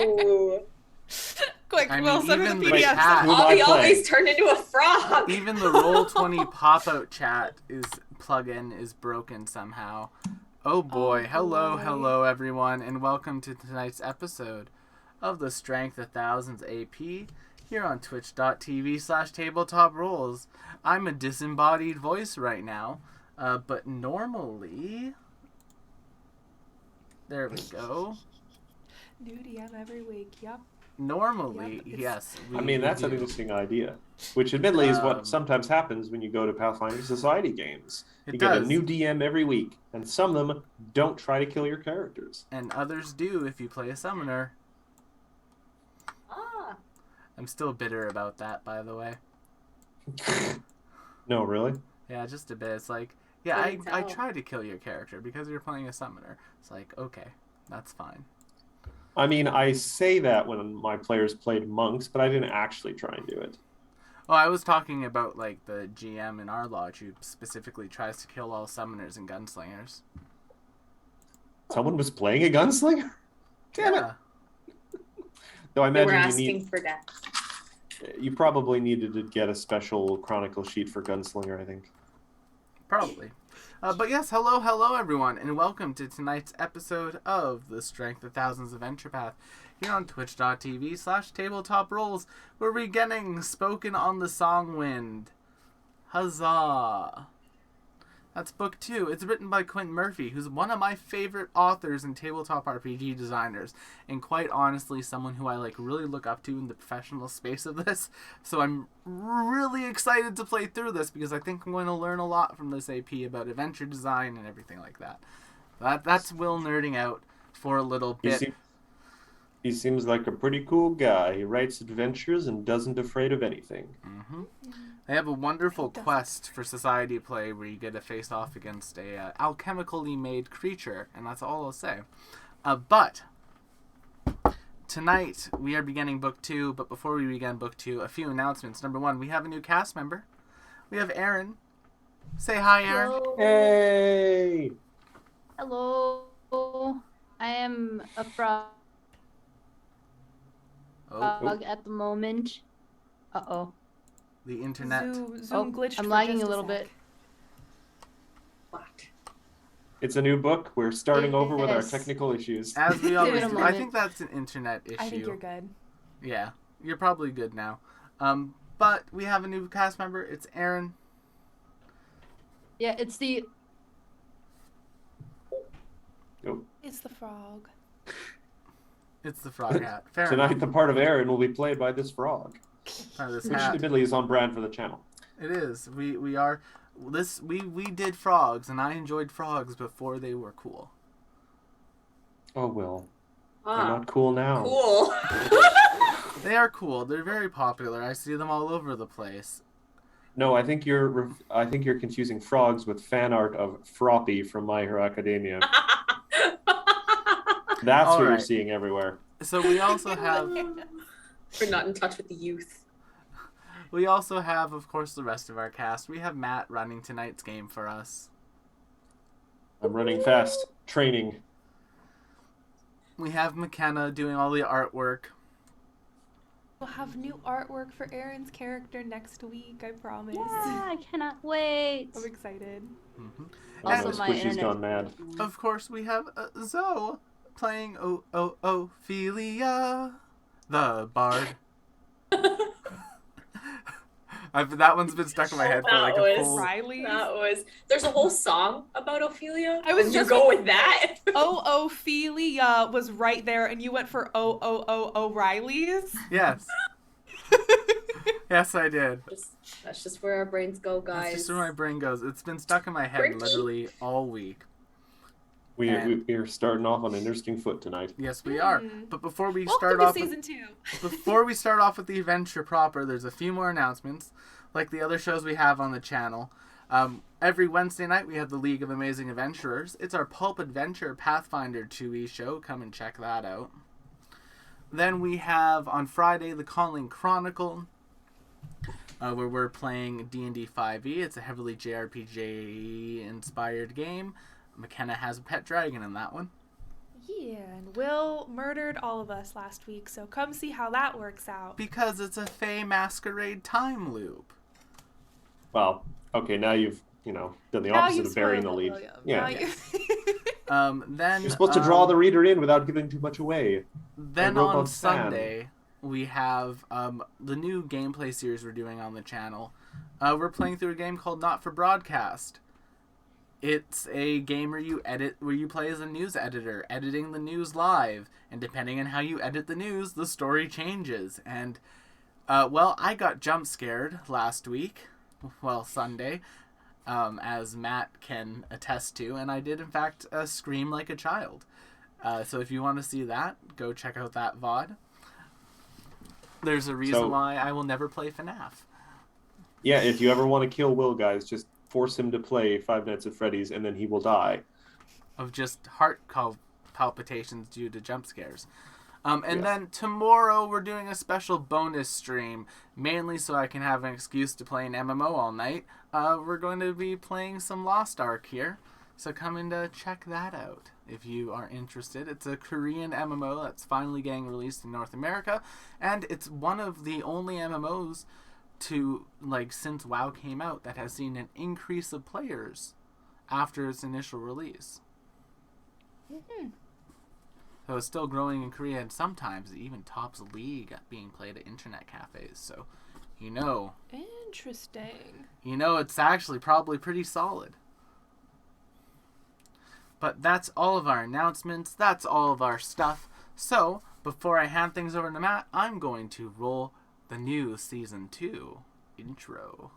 Ooh. Quick, I Will, mean, send me the even the PDF. chat- Oh, he playing? always turned into a frog. Even the Roll20 pop-out chat plugin is broken somehow. Oh boy. Hello everyone, and welcome to tonight's episode of the Strength of Thousands AP here on twitch.tv/tabletop rolls. I'm a disembodied voice right now, but normally... There we go. Nudie, I'm every week. Yep. Normally, Yep, yes. I mean, that's an interesting idea, which admittedly is what sometimes happens when you go to Pathfinder Society games. You get a new DM every week, and some of them don't try to kill your characters. And others do if you play a summoner. Ah. I'm still bitter about that, by the way. No, really? Yeah, just a bit. It's like, yeah, I Couldn't tell. tried to kill your character because you're playing a summoner. It's like, okay, that's fine. I mean, I say that when my players played monks, but I didn't actually try and do it. Oh, I was talking about, like, the GM in our lodge who specifically tries to kill all summoners and gunslingers. Someone was playing a gunslinger? Damn it! Though I They were imagine asking for death. you probably needed to get a special chronicle sheet for gunslinger, I think. Probably. But yes, hello everyone, and welcome to tonight's episode of the Strength of Thousands Adventure Path here on twitch.tv/tabletop rolls, where we're getting spoken on the song wind. Huzzah! That's book 2. It's written by Quentin Murphy, who's one of my favorite authors and tabletop RPG designers, and quite honestly, someone who I really look up to in the professional space of this. So I'm really excited to play through this because I think I'm going to learn a lot from this AP about adventure design and everything like that. That's Will nerding out for a little bit. He seems like a pretty cool guy. He writes adventures and doesn't afraid of anything. Mm-hmm. They have a wonderful quest for society play where you get to face off against a alchemically made creature, and that's all I'll say. But tonight we are beginning book 2, but before we begin book 2, a few announcements. Number 1, we have a new cast member. We have Aaron. Say hi, Aaron. Hello. Hey! Hello. I am a frog at the moment. Uh-oh. The internet. Zoom glitched. I'm for lagging just a little sec. bit. What? It's a new book. We're starting over with our Yes. technical issues. As we always it a do. I moment. think that's an internet issue. I think you're good. Yeah, you're probably good now. But we have a new cast member. It's Aaron. Yeah, it's the... Oh. It's the frog. It's the frog hat. Fair Tonight, enough. the part of Aaron will be played by this frog, This which hat. admittedly is on brand for the channel. It is. We did frogs, and I enjoyed frogs before they were cool. Oh, well. They're Ah, not cool now. cool. They are cool. They're very popular. I see them all over the place. No, I think you're confusing frogs with fan art of Froppy from My Hero Academia. That's All what you're right. seeing everywhere. So we also have We're not in touch with the youth. of course, the rest of our cast. We have Matt running tonight's game for us. I'm running fast, training. We have McKenna doing all the artwork. We'll have new artwork for Aaron's character next week, I promise. Yeah, I cannot wait. I'm excited. Mm-hmm. Also, And my Squishy's internet. gone mad. Of course, we have Zoe playing Ophelia, the bard. That one's been stuck in my head for like a full... Riley. There's a whole song about Ophelia. I was and you just- go with that. Ophelia was right there, and you went for O'Reilly's. Yes. Yes, I did. That's just where our brains go, guys. That's just where my brain goes. It's been stuck in my head Pretty. literally all week. We're starting off on an interesting foot tonight. Yes, we are. Hmm. But before we Welcome start to off season 2. before we start off with the adventure proper, there's a few more announcements, like the other shows we have on the channel. Every Wednesday night we have the League of Amazing Adventurers. It's our Pulp Adventure Pathfinder 2e show. Come and check that out. Then we have on Friday the Calling Chronicle, where we're playing D&D 5e. It's a heavily JRPG inspired game. McKenna has a pet dragon in that one. Yeah, and Will murdered all of us last week, so come see how that works out. Because it's a Fae Masquerade time loop. Well, okay, now you've, done the Now opposite you've of burying the spoiled it, lead. William. Yeah. Now you- Then You're supposed to draw the reader in without giving too much away. Then Like on Robot's fan. Sunday, we have the new gameplay series we're doing on the channel. We're playing through a game called Not for Broadcast. It's a game where you play as a news editor, editing the news live, and depending on how you edit the news, the story changes. And I got jump scared last week, Sunday, as Matt can attest to, and I did in fact scream like a child. So if you want to see that, go check out that VOD. There's a reason why I will never play FNAF. Yeah, if you ever want to kill Will, guys, just force him to play Five Nights at Freddy's, and then he will die. Of just heart palpitations due to jump scares. Then tomorrow we're doing a special bonus stream, mainly so I can have an excuse to play an MMO all night. We're going to be playing some Lost Ark here, so come and check that out if you are interested. It's a Korean MMO that's finally getting released in North America, and it's one of the only MMOs since WoW came out that has seen an increase of players after its initial release. Mm-hmm. So it's still growing in Korea, and sometimes it even tops League at being played at internet cafes. So, Interesting. It's actually probably pretty solid. But that's all of our announcements. That's all of our stuff. So, before I hand things over to Matt, I'm going to roll the new Season 2 intro.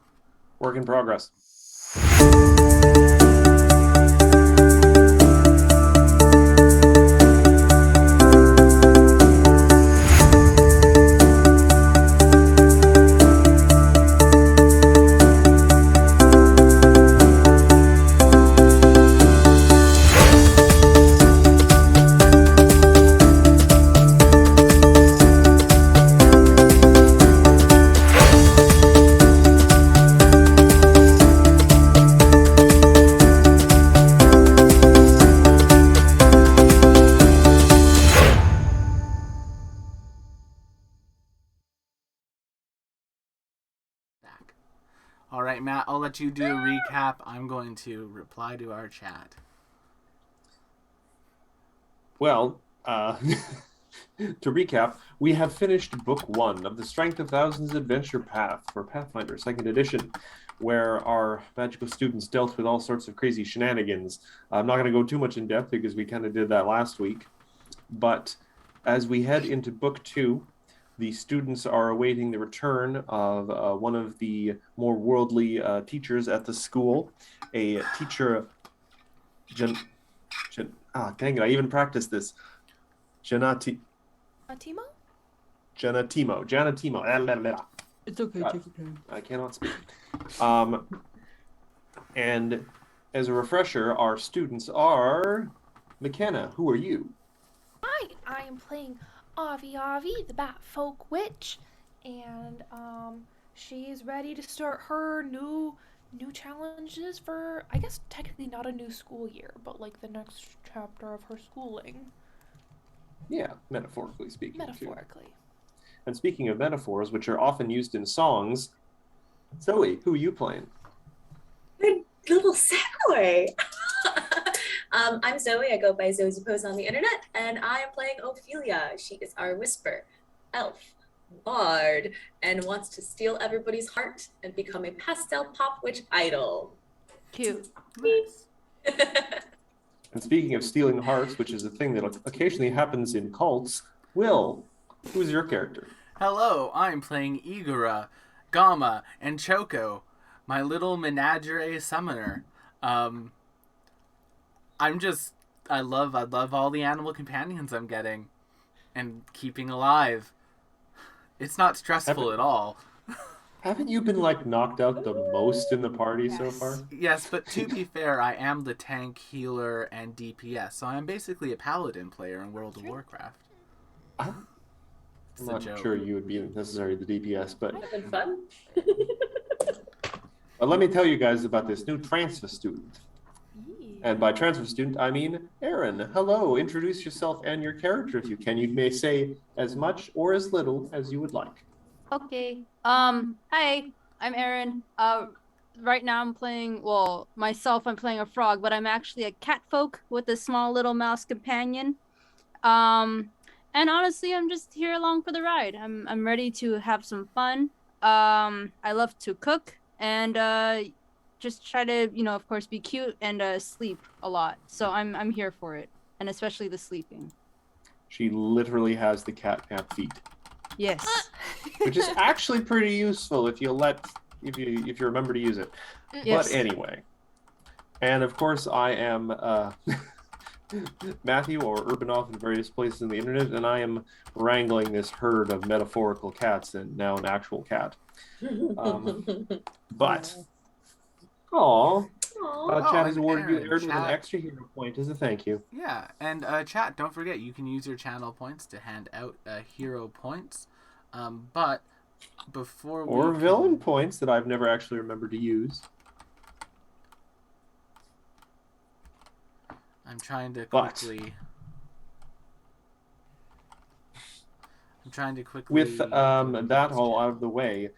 Work in progress. All right, Matt, I'll let you do a recap. I'm going to reply to our chat. Well, to recap, we have finished Book 1 of the Strength of Thousands Adventure Path for Pathfinder 2nd Edition, where our magical students dealt with all sorts of crazy shenanigans. I'm not going to go too much in depth because we kind of did that last week. But as we head into Book 2, the students are awaiting the return of one of the more worldly teachers at the school, a teacher... dang it, I even practiced this. Timo? Janatimo. It's okay, God, take your time. I cannot speak. And as a refresher, our students are... McKenna, who are you? Hi, I am playing Avi, the Bat Folk Witch, and she's ready to start her new challenges for, I guess technically not a new school year, but like the next chapter of her schooling. Yeah, metaphorically speaking. Metaphorically. Too. And speaking of metaphors, which are often used in songs, Zoe, who are you playing? Good little segue. I'm Zoe. I go by Zoe's Pose on the internet, and I am playing Ophelia. She is our whisper, elf, bard, and wants to steal everybody's heart and become a pastel pop witch idol. Cute. Nice. And speaking of stealing hearts, which is a thing that occasionally happens in cults, Will, who's your character? Hello, I'm playing Igora, Gamma, and Choco, my little menagerie summoner. I love all the animal companions I'm getting and keeping alive. It's not stressful at all. Haven't you been knocked out the most in the party so far? Yes, but to be fair, I am the tank, healer, and DPS, so I'm basically a paladin player in World of Warcraft. I'm It's a not joke. sure you would be necessarily the DPS, but Having fun? let me tell you guys about this new transfer student. And by transfer student, I mean Aaron. Hello, introduce yourself and your character if you can. You may say as much or as little as you would like. Okay. Hi, I'm Erin. Right now I'm playing, well, myself, I'm playing a frog, but I'm actually a cat folk with a small little mouse companion. Um, and honestly, I'm just here along for the ride. I'm ready to have some fun. I love to cook and just try to, of course, be cute and sleep a lot. So I'm here for it, and especially the sleeping. She literally has the cat feet, Yes. which is actually pretty useful if you remember to use it. Yes. But anyway, and of course I am Matthew, or Urbanoff in various places on the internet, and I am wrangling this herd of metaphorical cats and now an actual cat. But Aw. Chat has and awarded you Aaron, Aaron with an chat. extra hero point as a thank you. Yeah, and chat, don't forget, you can use your channel points to hand out hero points. But before Or we villain points that I've never actually remembered to use. I'm trying to But- quickly... With that all out of the way.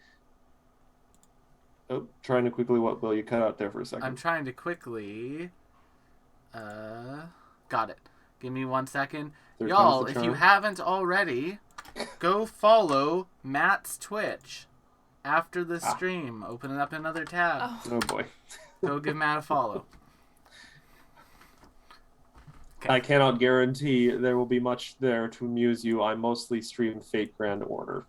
Oh, trying to quickly, what, Will? You cut out there for a second. I'm trying to quickly... got it. Give me 1 second. There Y'all, comes the if you charm. haven't already, go follow Matt's Twitch. After the stream, open up another tab. Oh. Oh boy. Go give Matt a follow. I cannot guarantee there will be much there to amuse you. I mostly stream Fate Grand Order.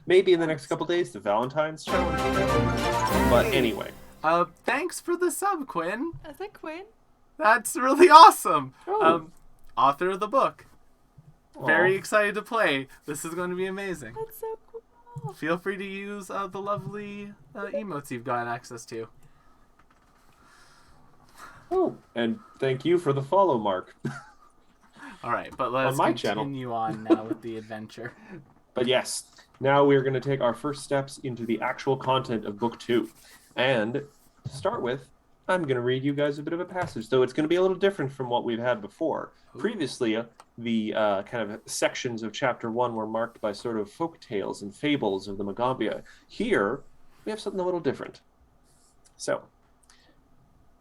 Maybe in the next couple days, the Valentine's challenge. But anyway. Thanks for the sub, Quinn. Is that Quinn? That's really awesome. Oh. Author of the book. Very Aw. excited to play. This is going to be amazing. That's so cool. Feel free to use the lovely emotes you've got access to. Oh, and thank you for the follow, Mark. All right, but let's my channel. continue on now with the adventure. But yes, now we're going to take our first steps into the actual content of Book 2. And to start with, I'm going to read you guys a bit of a passage, though it's going to be a little different from what we've had before. Ooh. Previously, the kind of sections of Chapter 1 were marked by sort of folk tales and fables of the Magambia. Here, we have something a little different. So,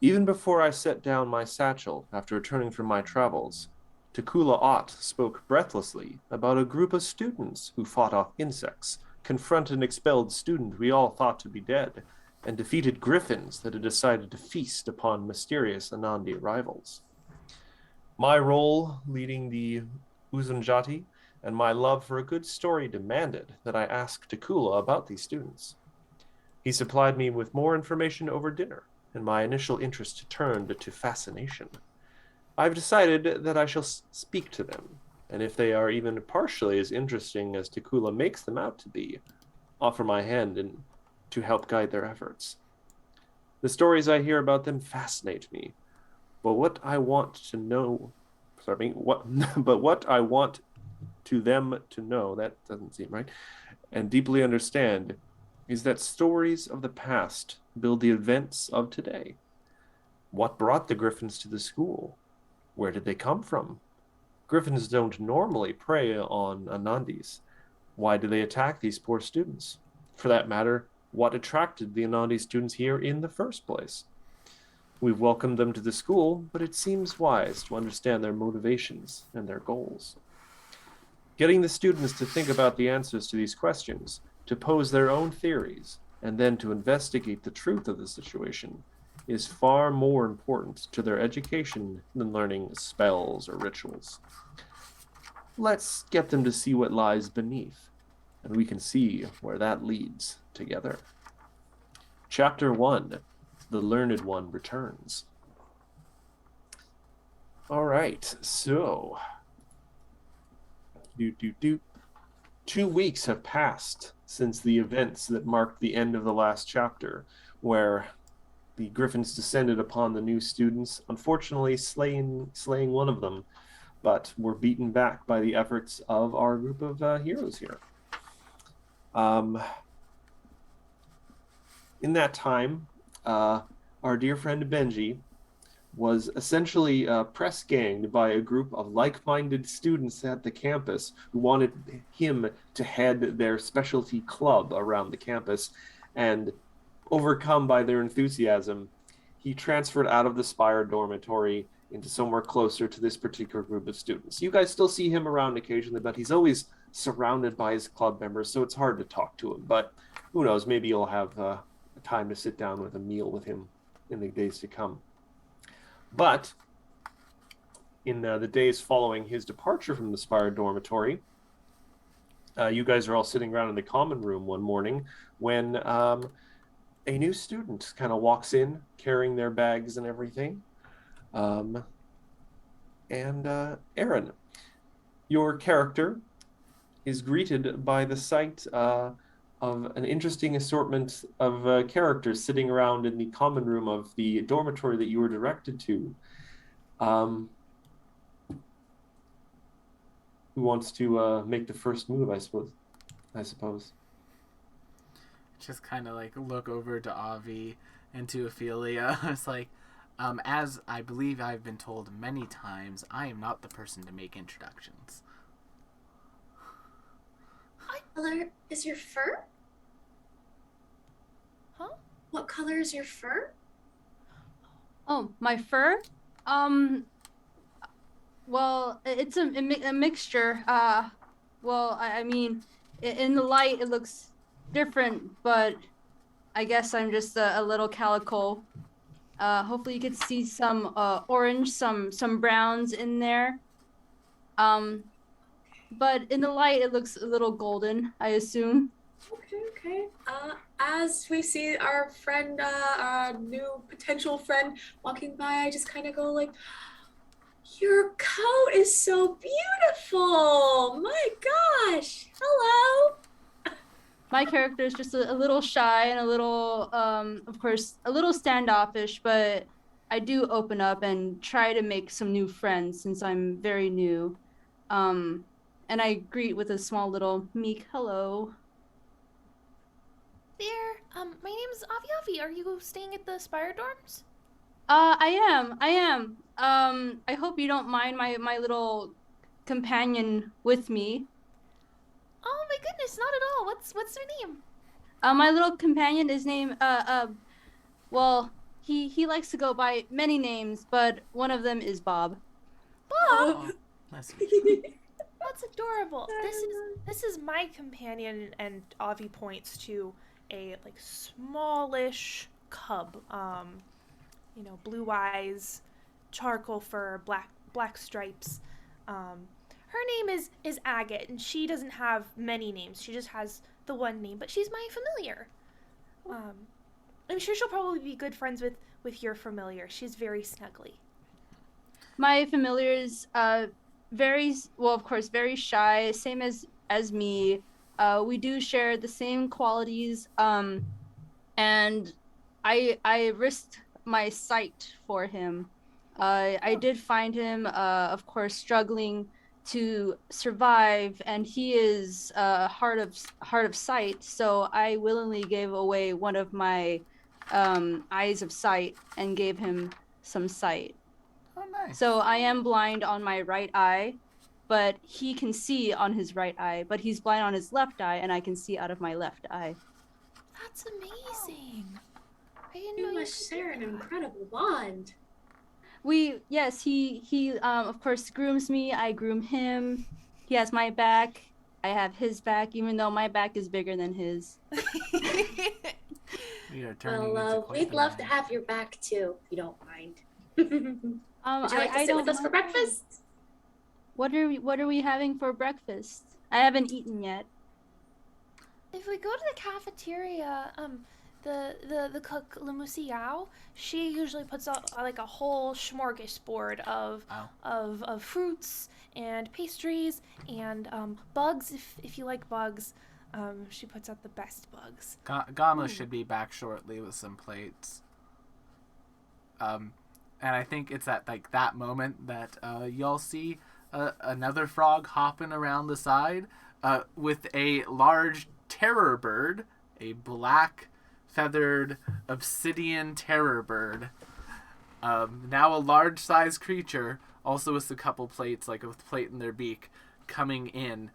even before I set down my satchel after returning from my travels, Takula Ott spoke breathlessly about a group of students who fought off insects, confronted an expelled student we all thought to be dead, and defeated griffins that had decided to feast upon mysterious Anandi rivals. My role leading the Uzunjati and my love for a good story demanded that I ask Takula about these students. He supplied me with more information over dinner, and my initial interest turned to fascination. I've decided that I shall speak to them, and if they are even partially as interesting as Takula makes them out to be, offer my hand and to help guide their efforts. The stories I hear about them fascinate me, but what I want to them to know, that doesn't seem right, and deeply understand, is that stories of the past build the events of today. What brought the griffins to the school? Where did they come from? Griffins don't normally prey on Anandis. Why do they attack these poor students? For that matter, what attracted the Anandi students here in the first place? We've welcomed them to the school, but it seems wise to understand their motivations and their goals. Getting the students to think about the answers to these questions, to pose their own theories, and then to investigate the truth of the situation is far more important to their education than learning spells or rituals. Let's get them to see what lies beneath, and we can see where that leads together. Chapter 1, The Learned One Returns. All right, so 2 weeks have passed since the events that marked the end of the last chapter, where the griffins descended upon the new students, unfortunately slaying one of them, but were beaten back by the efforts of our group of heroes here. In that time, our dear friend Benji was essentially press ganged by a group of like-minded students at the campus who wanted him to head their specialty club around the campus. And overcome by their enthusiasm, he transferred out of the Spire dormitory into somewhere closer to this particular group of students. You guys still see him around occasionally, but he's always surrounded by his club members, so it's hard to talk to him. But who knows, maybe you'll have time to sit down with a meal with him in the days to come. But in the days following his departure from the Spire dormitory, you guys are all sitting around in the common room one morning when a new student kind of walks in carrying their bags and everything. And Aaron, your character is greeted by the sight of an interesting assortment of characters sitting around in the common room of the dormitory that you were directed to. Who wants to make the first move, I suppose. Just kind of like look over to Avi and to Ophelia. It's like, as I believe I've been told many times, I am not the person to make introductions. What color is your fur? Huh? What color is your fur? Oh, my fur? Well, it's a mixture. Well, I mean, in the light it looks different, but I guess I'm just a little calico. Hopefully you could see some orange, some browns in there. But in the light it looks a little golden, I assume. Okay. As we see our friend, our new potential friend walking by, I just kind of go like, your coat is so beautiful. My gosh. Hello. My character is just a little shy and a little, of course, a little standoffish, but I do open up and try to make some new friends since I'm very new. And I greet with a small little meek hello. There, my name's Avi Avi. Are you staying at the Spire dorms? I am. I hope you don't mind my little companion with me. Oh my goodness, not at all. What's her name? My little companion is named, well, he likes to go by many names, but one of them is Bob. Bob? Oh, that's That's adorable. This is my companion, and Avi points to a like smallish cub. Blue eyes, charcoal fur, black stripes. Her name is Agate, and she doesn't have many names. She just has the one name, but she's my familiar. I'm sure she'll probably be good friends with your familiar. She's very snuggly. My familiar is very well, of course, very shy, same as me. We do share the same qualities, and I risked my sight for him. I did find him, of course, struggling to survive, and he is hard of sight. So I willingly gave away one of my eyes of sight and gave him some sight. Oh, nice. So I am blind on my right eye, but he can see on his right eye, but he's blind on his left eye, and I can see out of my left eye. That's amazing. I didn't know You you must could share do an that. incredible bond. Yes, he of course grooms me, I groom him. He has my back, I have his back, even though my back is bigger than his. We are turning into Well, quite we'd the love to man. have your back too, if you don't mind. Would you like to I sit don't with us for know. breakfast? What are we having for breakfast? I haven't eaten yet. If we go to the cafeteria, the cook Limusiao, she usually puts out like a whole smorgasbord of Oh. of fruits and pastries and bugs if you like bugs. She puts out the best bugs. Gama Ooh. should be back shortly with some plates. And I think it's at like that moment that y'all see another frog hopping around the side with a large terror bird, a black feathered obsidian terror bird, Now a large-sized creature, also with a couple plates, like a plate in their beak, coming in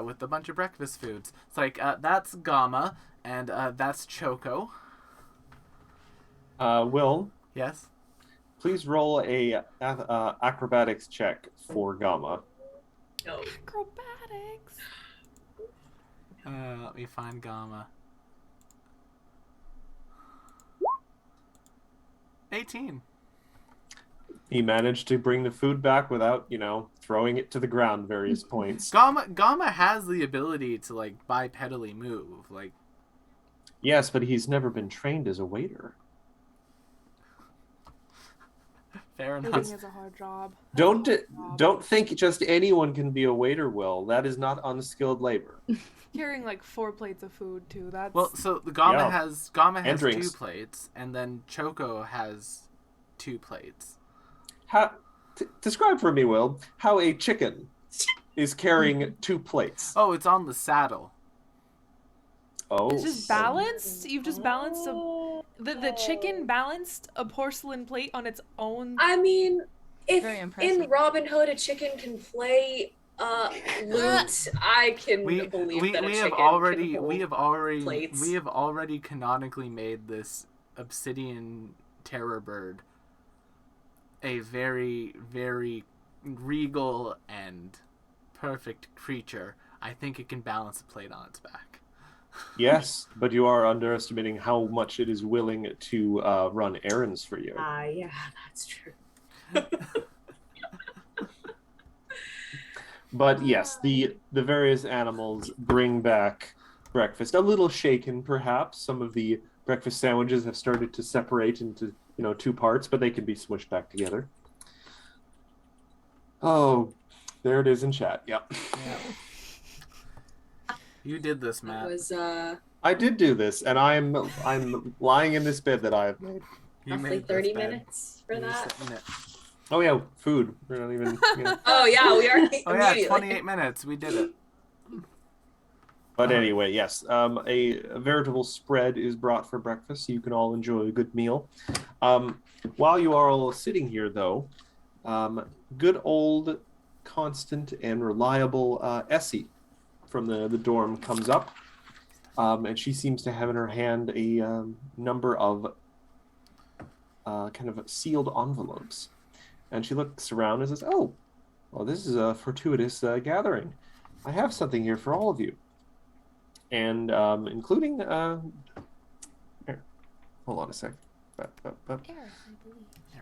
with a bunch of breakfast foods. It's like, that's Gamma, and that's Choco. Will, Yes? please roll a acrobatics check for Gamma. No. Acrobatics. Let me find Gamma. 18. He managed to bring the food back without, throwing it to the ground various points. Gamma has the ability to, like, bipedally move. Like, Yes, but he's never been trained as a waiter. fair enough. Waiting is a hard job. Don't think just anyone can be a waiter, Will. That is not unskilled labor. Carrying like 4 plates of food too. That's Well, so the Gamma Yeah. has And 2 drinks. plates, and then Choco has 2 plates. Describe for me, Will, how a chicken is carrying 2 plates. Oh, it's on the saddle. Oh, it's just balanced. You've just balanced the chicken balanced a porcelain plate on its own. I mean, if Very impressive. in Robin Hood a chicken can play lute, I can believe that a chicken can hold plates. We have already canonically made this obsidian terror bird a very, very regal and perfect creature. I think it can balance a plate on its back. yes, but you are underestimating how much it is willing to run errands for you. Yeah, that's true. But yes, the various animals bring back breakfast. A little shaken, perhaps. Some of the breakfast sandwiches have started to separate into 2 parts, but they can be smushed back together. Oh, there it is in chat. Yep. Yeah. You did this, That Matt. was I did do this, and I'm lying in this bed that I have made. You roughly made this 30 bed. minutes for You're that. sitting in it. Oh yeah, food. We're not even. Oh yeah, we already Oh yeah, immediately. 28 minutes. We did it. But anyway, yes, a veritable spread is brought for breakfast, so you can all enjoy a good meal. While you are all sitting here, though, good old, constant, and reliable Essie from the dorm comes up, and she seems to have in her hand a number of kind of sealed envelopes. And she looks around and says, "Oh, well, this is a fortuitous gathering. I have something here for all of you." And including here, hold on a sec. Air, I believe.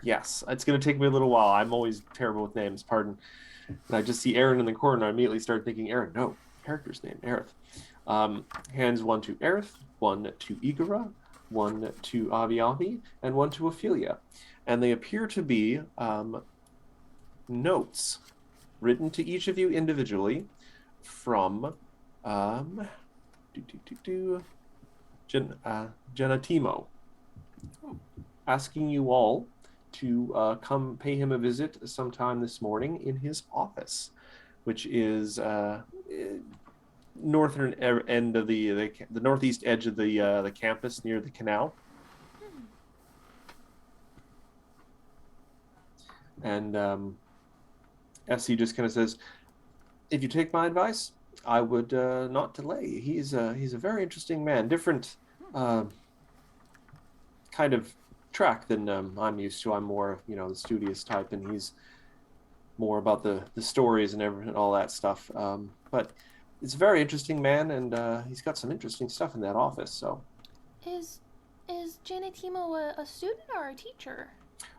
Yes, it's going to take me a little while. I'm always terrible with names, pardon. And I just see Aaron in the corner, and I immediately start thinking, Aaron, no, character's name, Aerith. Hands 1 to Aerith, 1 to Igora, 1 to Avi, and 1 to Ophelia. And they appear to be notes written to each of you individually from Genatimo, asking you all to come pay him a visit sometime this morning in his office, which is northern end of the northeast edge of the campus near the canal. And Essie just kind of says, "If you take my advice, I would not delay. He's a very interesting man, different kind of track than I'm used to. I'm more, the studious type, and he's more about the stories and everything, all that stuff. But it's a very interesting man, and he's got some interesting stuff in that office. So, Is Janatimo a student or a teacher?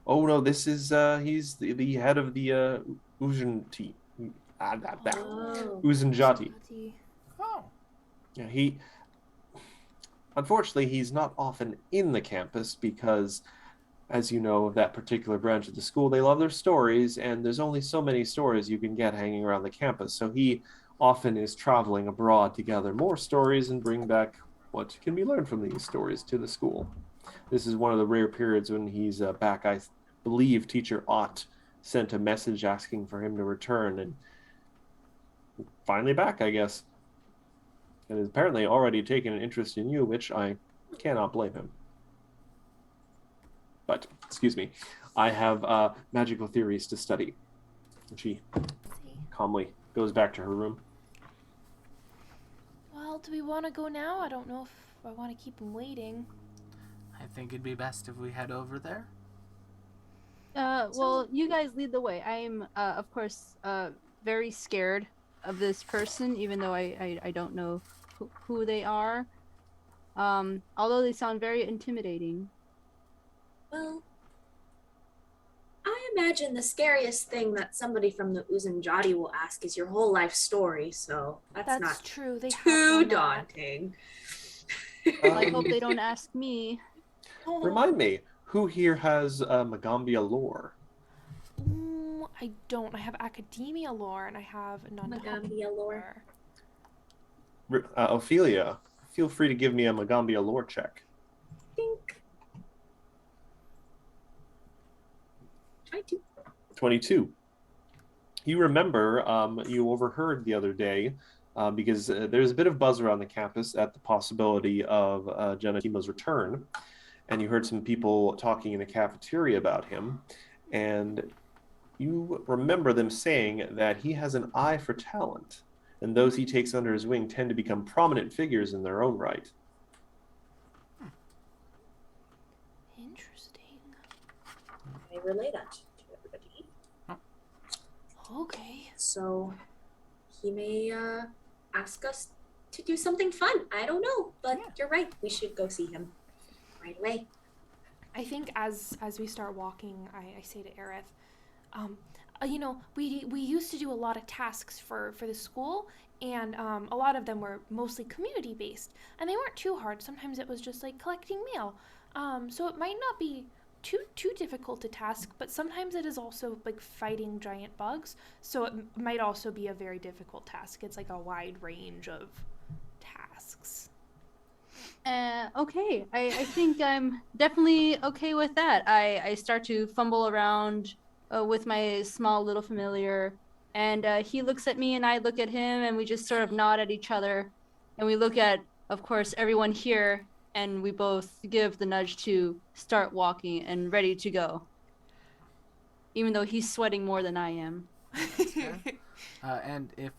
oh no, this is he's the head of the Uzunjati. Oh. Uzunjati. Oh. Yeah, unfortunately, he's not often in the campus because, as you know, of that particular branch of the school, they love their stories, and there's only so many stories you can get hanging around the campus. So he often is traveling abroad to gather more stories and bring back what can be learned from these stories to the school. This is one of the rare periods when he's back. I believe Teacher Ott sent a message asking for him to return, and finally back, I guess. And has apparently already taken an interest in you, which I cannot blame him. but excuse me, I have magical theories to study. And she See. calmly goes back to her room. Well, do we want to go now? I don't know if I want to keep him waiting. I think it'd be best if we head over there. Well, you guys lead the way. I'm, of course, very scared of this person, even though I don't know who they are. Although they sound very intimidating. Well, I imagine the scariest thing that somebody from the Uzunjati will ask is your whole life story, so that's not true. They have too done that. daunting. Well, I hope they don't ask me. Remind me, who here has Magambia lore? I don't. I have academia lore and I have Magambia lore. Ophelia, feel free to give me a Magambia lore check. Think. 22. 22. You remember, you overheard the other day, because there's a bit of buzz around the campus at the possibility of Genetima's return, and you heard some people talking in the cafeteria about him, and you remember them saying that he has an eye for talent, and those he takes under his wing tend to become prominent figures in their own right. Interesting. I relay that to everybody. Okay. So he may ask us to do something fun. I don't know, but you're right. We should go see him right away. I think as we start walking, I say to Aerith, you know, we used to do a lot of tasks for the school, and a lot of them were mostly community based, and they weren't too hard. Sometimes it was just like collecting mail, so it might not be too difficult to task, but sometimes it is also like fighting giant bugs, so it might also be a very difficult task. It's like a wide range of tasks. Okay, I think I'm definitely okay with that. I start to fumble around with my small little familiar, and he looks at me and I look at him, and we just sort of nod at each other, and we look at, of course, everyone here, and we both give the nudge to start walking and ready to go, even though he's sweating more than I am. And if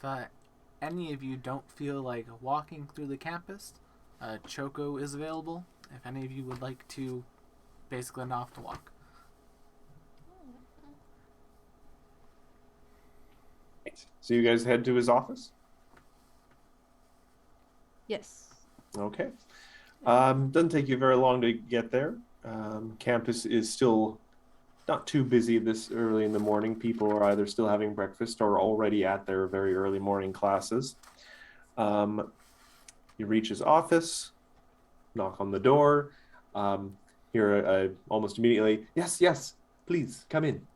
any of you don't feel like walking through the campus, Choco is available if any of you would like to basically not have to walk. So you guys head to his office? Yes. Okay. Doesn't take you very long to get there. Campus is still not too busy this early in the morning. People are either still having breakfast or already at their very early morning classes. You reach his office, knock on the door, hear almost immediately, yes, please, come in.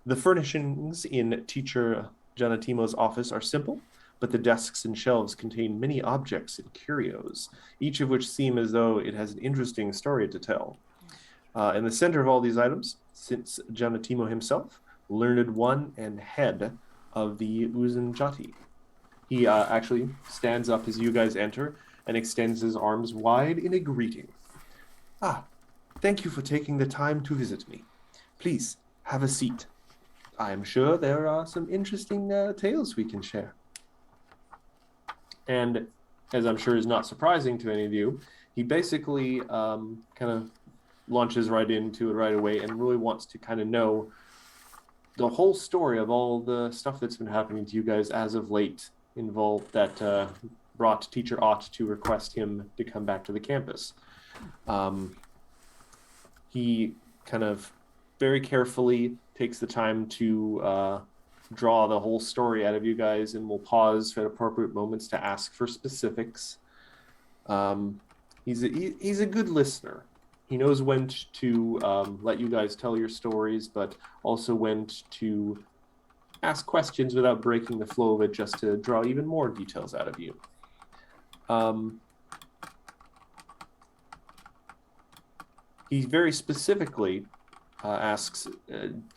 The furnishings in Teacher Janatimo's office are simple, but the desks and shelves contain many objects and curios, each of which seem as though it has an interesting story to tell. In the center of all these items sits Janatimo himself, learned one and head of the Uzunjati. He actually stands up as you guys enter and extends his arms wide in a greeting. Thank you for taking the time to visit me. Please, have a seat. I am sure there are some interesting tales we can share. And as I'm sure is not surprising to any of you, he basically kind of launches right into it right away and really wants to kind of know the whole story of all the stuff that's been happening to you guys as of late, involved that brought Teacher Ott to request him to come back to the campus. He kind of very carefully takes the time to draw the whole story out of you guys, and will pause at appropriate moments to ask for specifics. He's a good listener. He knows when to let you guys tell your stories, but also when to ask questions without breaking the flow of it, just to draw even more details out of you. He very specifically asks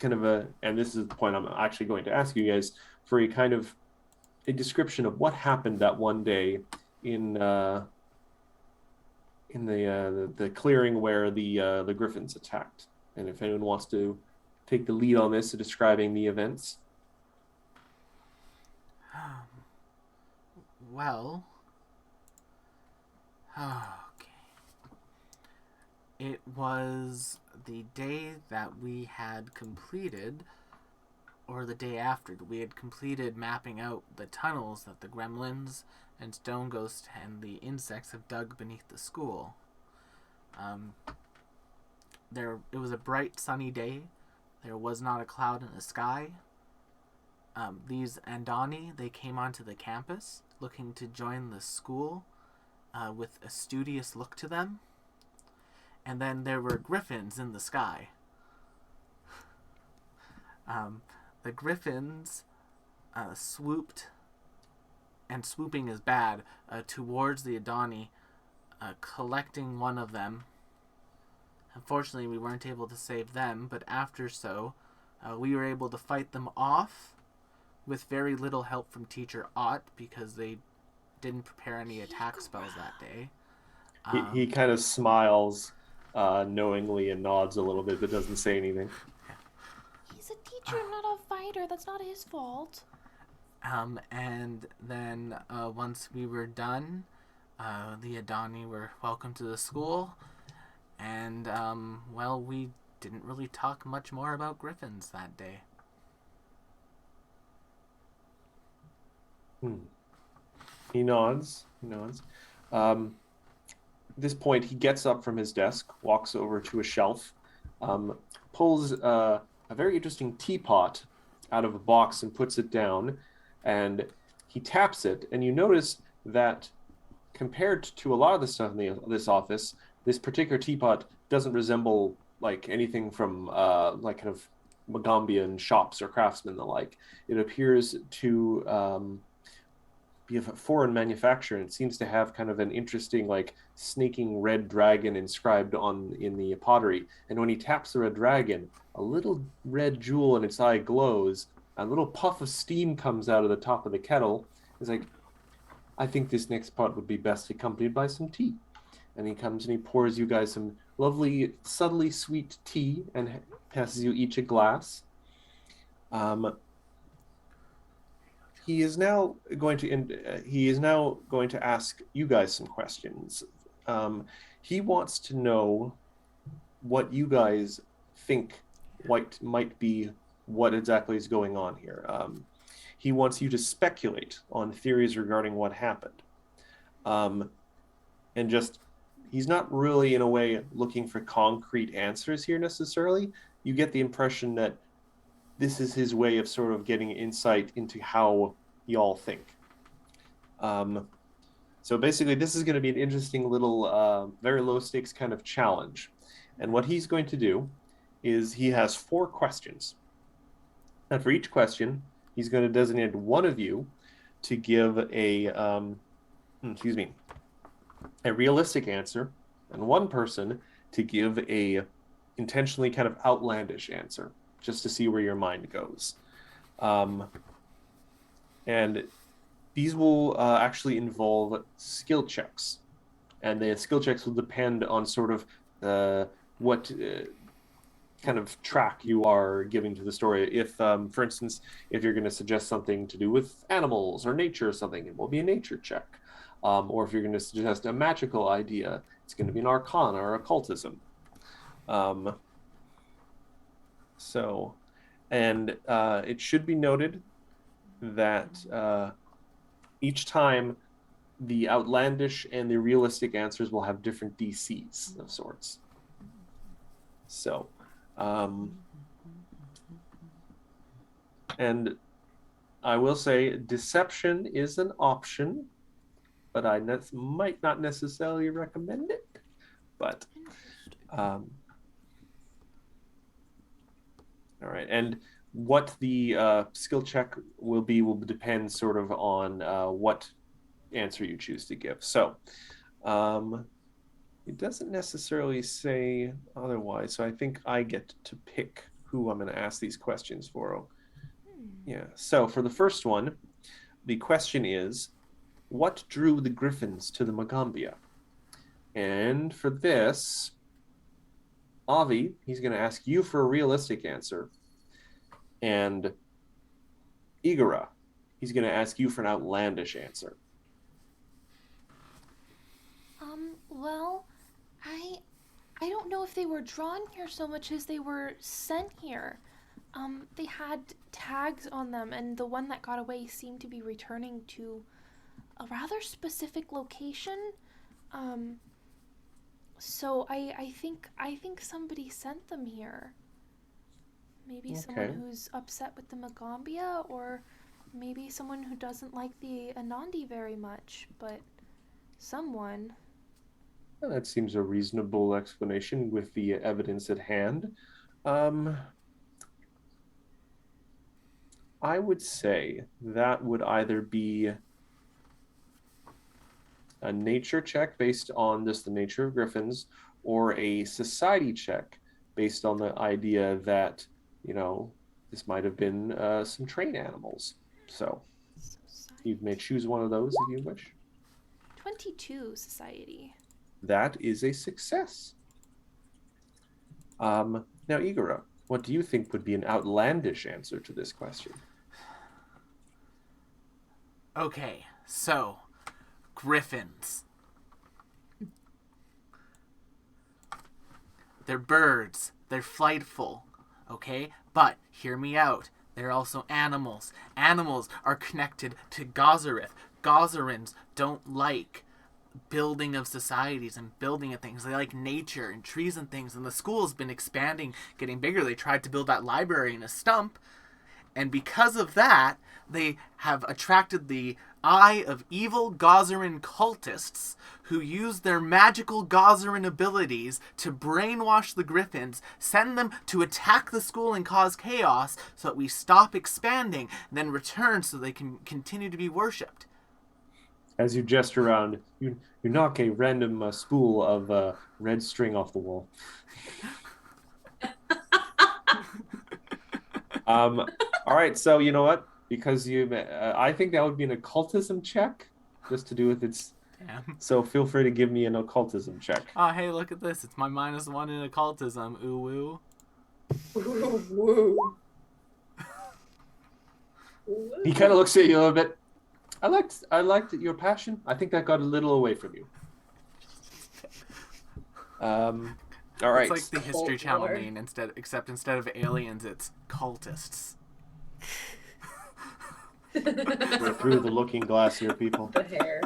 kind of and this is the point I'm actually going to ask you guys, for a kind of a description of what happened that one day in the clearing where the griffins attacked. And if anyone wants to take the lead on this, describing the events. Well, okay. It was the day that we had completed, or the day after, that we had completed mapping out the tunnels that the gremlins and stone ghost and the insects have dug beneath the school. It was a bright sunny day. There was not a cloud in the sky. These Andani, they came onto the campus looking to join the school with a studious look to them. And then there were griffins in the sky. The griffins swooped, and swooping is bad, towards the Adani, collecting one of them. Unfortunately, we weren't able to save them, but after so, we were able to fight them off with very little help from Teacher Ott, because they didn't prepare any attack spells that day. He kind of smiles knowingly and nods a little bit, but doesn't say anything. He's a teacher, not a fighter. That's not his fault. And then once we were done, the Adani were welcome to the school. And, well, we didn't really talk much more about griffins that day. He nods. At this point, he gets up from his desk, walks over to a shelf, pulls a very interesting teapot out of a box and puts it down, and he taps it, and you notice that compared to a lot of the stuff in this office, this particular teapot doesn't resemble like anything from like kind of Magambian shops or craftsmen and the like. It appears to be of a foreign manufacture, and it seems to have kind of an interesting like snaking red dragon inscribed in the pottery. And when he taps the red dragon, a little red jewel in its eye glows. A little puff of steam comes out of the top of the kettle. It's like, I think this next pot would be best accompanied by some tea. And he comes and he pours you guys some lovely, subtly sweet tea and passes you each a glass. He is now going to ask you guys some questions. He wants to know what you guys think might be what exactly is going on here. He wants you to speculate on theories regarding what happened. And just, he's not really, in a way, looking for concrete answers here necessarily. You get the impression that this is his way of sort of getting insight into how y'all think. So basically, this is going to be an interesting little, very low stakes kind of challenge. And what he's going to do is he has 4 questions. And for each question, he's going to designate one of you to give a realistic answer, and one person to give a intentionally kind of outlandish answer, just to see where your mind goes. And these will actually involve skill checks. And the skill checks will depend on sort of what kind of track you are giving to the story. If, for instance, if you're going to suggest something to do with animals or nature or something, it will be a nature check. Or if you're going to suggest a magical idea, it's going to be an arcana or occultism. It should be noted that each time the outlandish and the realistic answers will have different DCs of sorts. So, and I will say deception is an option, but I might not necessarily recommend it. But, all right. And what the skill check will depend sort of on what answer you choose to give. So, it doesn't necessarily say otherwise. So I think I get to pick who I'm going to ask these questions for. Yeah. So for the first one, the question is, what drew the griffins to the Magambia? And for this, Avi, he's going to ask you for a realistic answer. And Igora, he's going to ask you for an outlandish answer. Well, I don't know if they were drawn here so much as they were sent here. They had tags on them, and the one that got away seemed to be returning to a rather specific location. So I think somebody sent them here. Maybe someone who's upset with the Magambia, or maybe someone who doesn't like the Anandi very much, but someone. Well, that seems a reasonable explanation with the evidence at hand. I would say that would either be a nature check based on just the nature of griffins, or a society check based on the idea that, this might have been some trained animals. So you may choose one of those if you wish. 22 society. That is a success. Now, Igora, what do you think would be an outlandish answer to this question? Okay, so griffins. They're birds. They're flightful. Okay? But hear me out. They're also animals. Animals are connected to Gozerith. Gozerins don't like building of societies and building of things. They like nature and trees and things. And the school's been expanding, getting bigger. They tried to build that library in a stump. And because of that, they have attracted the eye of evil Gozerin cultists who use their magical Gozerin abilities to brainwash the griffins, send them to attack the school and cause chaos so that we stop expanding, and then return so they can continue to be worshipped. As you gesture around, you knock a random spool of red string off the wall. All right, so you know what? Because I think that would be an occultism check, just to do with its. Yeah. So feel free to give me an occultism check. Oh, hey, look at this! It's my -1 in occultism. Ooh woo. Ooh, woo. He kind of looks at you a little bit. I liked your passion. I think that got a little away from you. All right. It's like the History Channel meme except instead of aliens, it's cultists. We're through the looking glass here, people. The hair.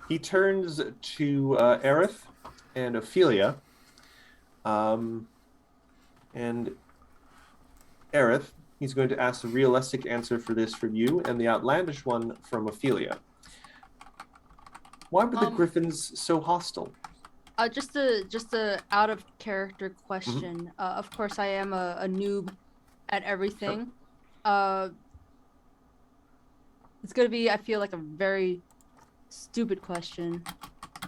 He turns to Aerith and Ophelia. And Aerith, he's going to ask the realistic answer for this from you, and the outlandish one from Ophelia. Why were the griffins so hostile? Just a out of character question. Of course, I am a noob at everything. Sure. It's gonna be, I feel like, a very stupid question.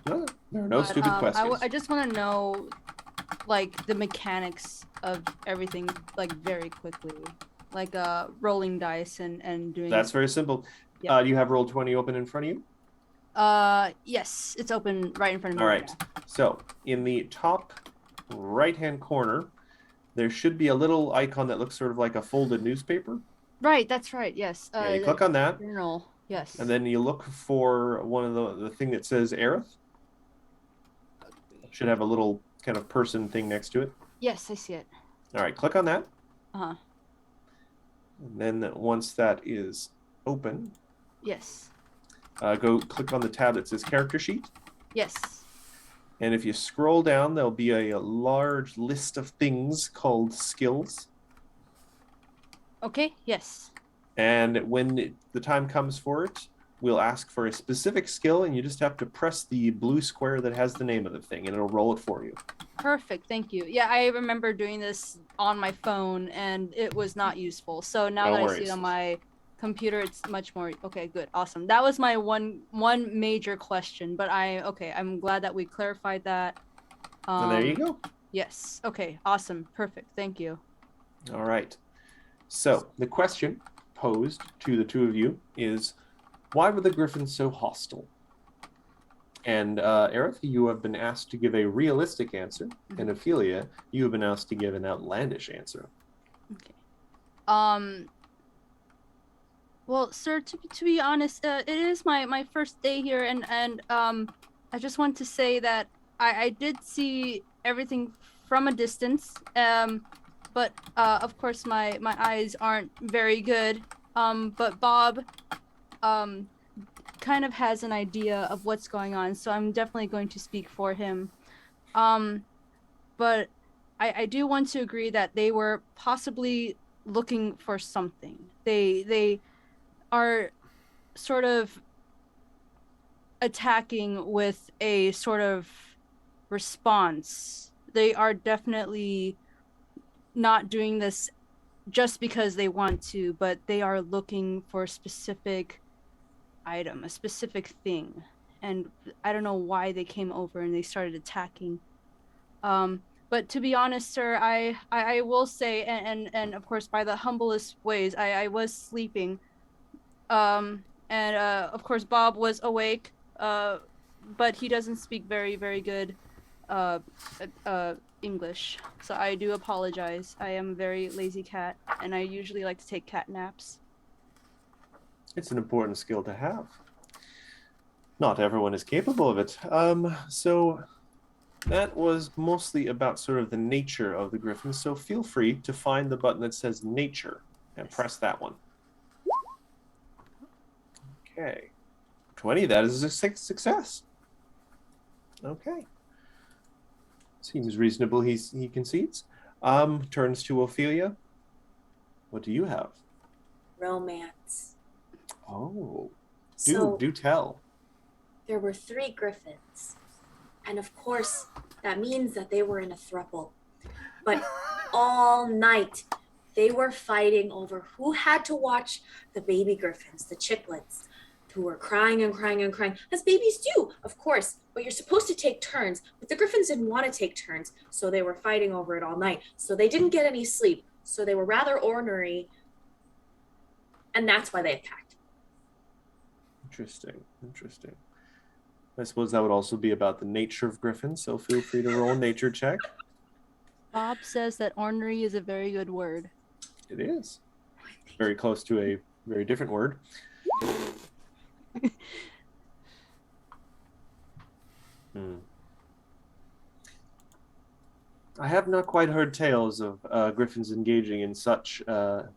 No, there are no stupid questions. I just want to know, like, the mechanics of everything, like, very quickly, like rolling dice and doing. That's very simple. Yeah. Do you have Roll20 open in front of you? Yes, it's open right in front of me. All right. So in the top right-hand corner, there should be a little icon that looks sort of like a folded newspaper. Right, that's right. Yes. Yeah, you click on that. Journal. Yes. And then you look for one of the thing that says Aerith. Should have a little kind of person thing next to it. Yes, I see it. All right, click on that. Uh-huh. And then once that is open, yes. Go click on the tab that says Character Sheet. Yes. And if you scroll down, there'll be a large list of things called skills. Okay, yes. And when the time comes for it, we'll ask for a specific skill, and you just have to press the blue square that has the name of the thing, and it'll roll it for you. Perfect, thank you. Yeah, I remember doing this on my phone, and it was not useful. So now that I see it on my computer, it's much more okay. Good, awesome. That was my one major question, but I'm glad that we clarified that. And there you go. Yes. Okay. Awesome. Perfect. Thank you. All right. So the question posed to the two of you is, why were the griffins so hostile? And Aerith, you have been asked to give a realistic answer, and Ophelia, you have been asked to give an outlandish answer. Okay. Well, sir, to be honest, it is my first day here, and I just want to say that I did see everything from a distance. But of course my eyes aren't very good. But Bob, um, kind of has an idea of what's going on, so I'm definitely going to speak for him. Um, but I do want to agree that they were possibly looking for something. They are sort of attacking with a sort of response. They are definitely not doing this just because they want to, but they are looking for a specific item, a specific thing. And I don't know why they came over and they started attacking. But to be honest, sir, I will say, and of course, by the humblest ways, I was sleeping. And of course, Bob was awake. But he doesn't speak very good uh, English. So I do apologize. I am a very lazy cat, and I usually like to take cat naps. It's an important skill to have. Not everyone is capable of it. So that was mostly about sort of the nature of the griffin. So feel free to find the button that says nature and press that one. Okay. 20, that is a success. Okay. Seems reasonable, he concedes. Turns to Ophelia. What do you have? Romance. Oh, So do tell. there were 3 griffins. And of course, that means that they were in a throuple. But all night, they were fighting over who had to watch the baby griffins, the chicklets, who were crying and crying and crying, as babies do, of course. But you're supposed to take turns. But the griffins didn't want to take turns, so they were fighting over it all night. So they didn't get any sleep. So they were rather ornery, and that's why they attacked. Interesting. I suppose that would also be about the nature of griffins, so feel free to roll a nature check. Bob says that ornery is a very good word. It is. Very close to a very different word. I have not quite heard tales of griffins engaging in such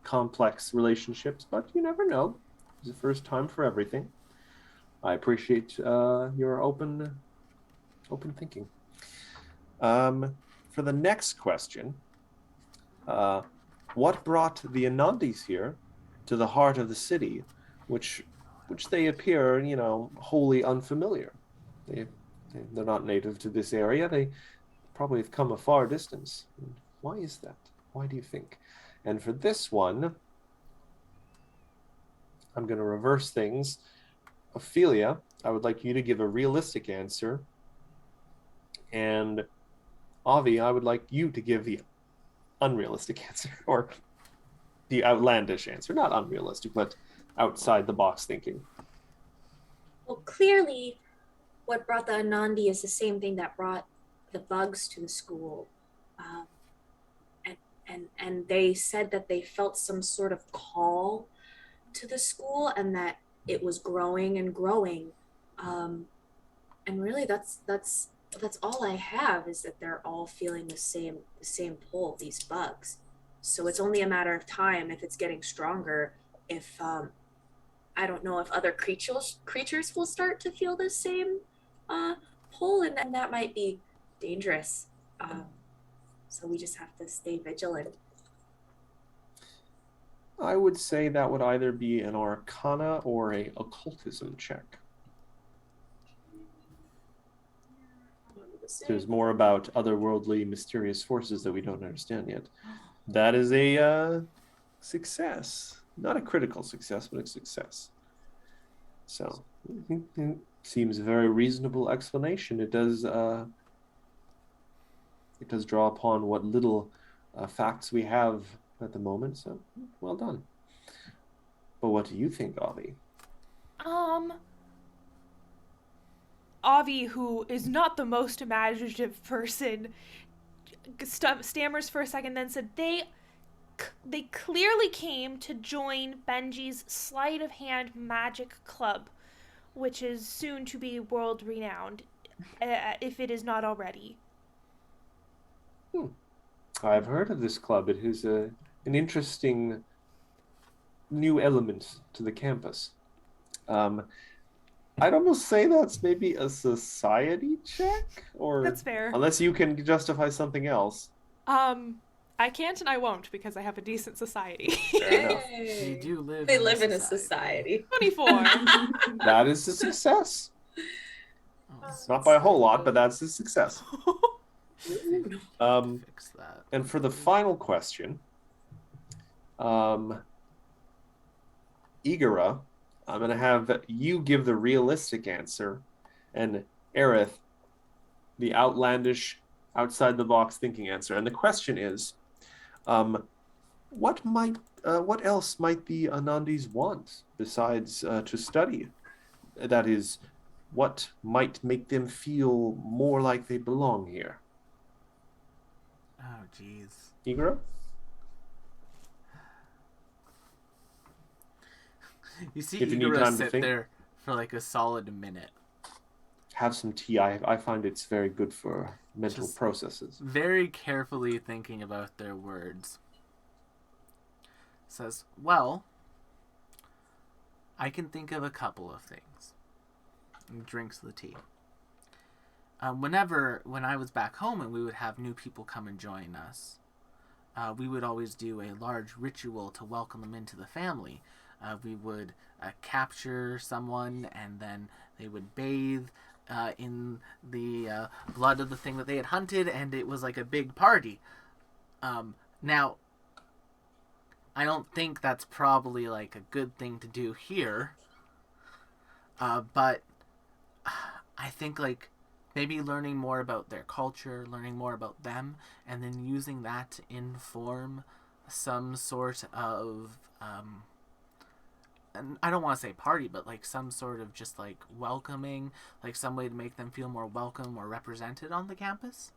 complex relationships, but you never know. It's the first time for everything. I appreciate your open thinking. For the next question, what brought the Anandis here to the heart of the city, which they appear, wholly unfamiliar? They're not native to this area. They probably have come a far distance. Why is that? Why do you think? And for this one, I'm going to reverse things. Ophelia, I would like you to give a realistic answer. And Avi, I would like you to give the unrealistic answer, or the outlandish answer. Not unrealistic, but outside the box thinking. Well, clearly, what brought the Anandi is the same thing that brought the bugs to the school. And they said that they felt some sort of call to the school and that it was growing and growing. And really that's all I have, is that they're all feeling the same pull, these bugs. So it's only a matter of time if it's getting stronger, if I don't know if other creatures will start to feel the same pull, and that might be dangerous. So we just have to stay vigilant. I would say that would either be an Arcana or a Occultism check. There's more about otherworldly, mysterious forces that we don't understand yet. That is a success. Not a critical success, but a success. So, seems a very reasonable explanation. It does draw upon what little facts we have at the moment, so well done. But what do you think, Avi? Avi, who is not the most imaginative person, stammers for a second, then said they clearly came to join Benji's sleight of hand magic club, which is soon to be world renowned, if it is not already. I've heard of this club. It is an interesting new element to the campus. I'd almost say that's maybe a society check, or That's fair. unless you can justify something else. I can't and I won't because I have a decent society. Fair enough. They do live. They in live a in a society. 24. That is a success. Oh, Not by a whole lot, but that's a success. fix that. And for the final question, Igara, I'm going to have you give the realistic answer, and Aerith the outlandish, outside the box thinking answer. And the question is, what else might the Anandis want besides to study? That is, what might make them feel more like they belong here? Oh, jeez. Igara? You see If you need Igara time to sit think. there for like a solid minute. Have some tea. I find it's very good for mental Just- processes. Very carefully thinking about their words. Says, well, I can think of a couple of things. And drinks the tea. When I was back home and we would have new people come and join us, we would always do a large ritual to welcome them into the family. We would capture someone and then they would bathe in the blood of the thing that they had hunted, and it was like a big party. Now, I don't think that's probably like a good thing to do here, but I think like maybe learning more about their culture, learning more about them, and then using that to inform some sort of and I don't want to say party, but like some sort of just like welcoming, like some way to make them feel more welcome or represented on the campus.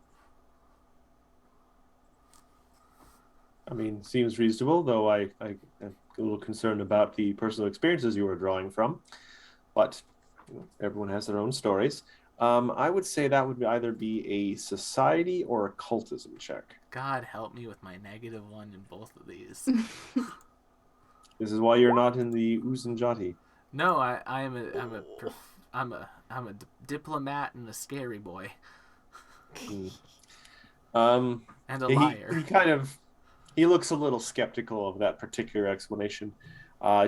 I mean, seems reasonable, though I'm a little concerned about the personal experiences you were drawing from. But everyone has their own stories. I would say that would either be a society or a cultism check. God help me with my -1 in both of these. This is why you're not in the Uzanjati. No, I'm a diplomat and a scary boy and a liar. He looks a little skeptical of that particular explanation.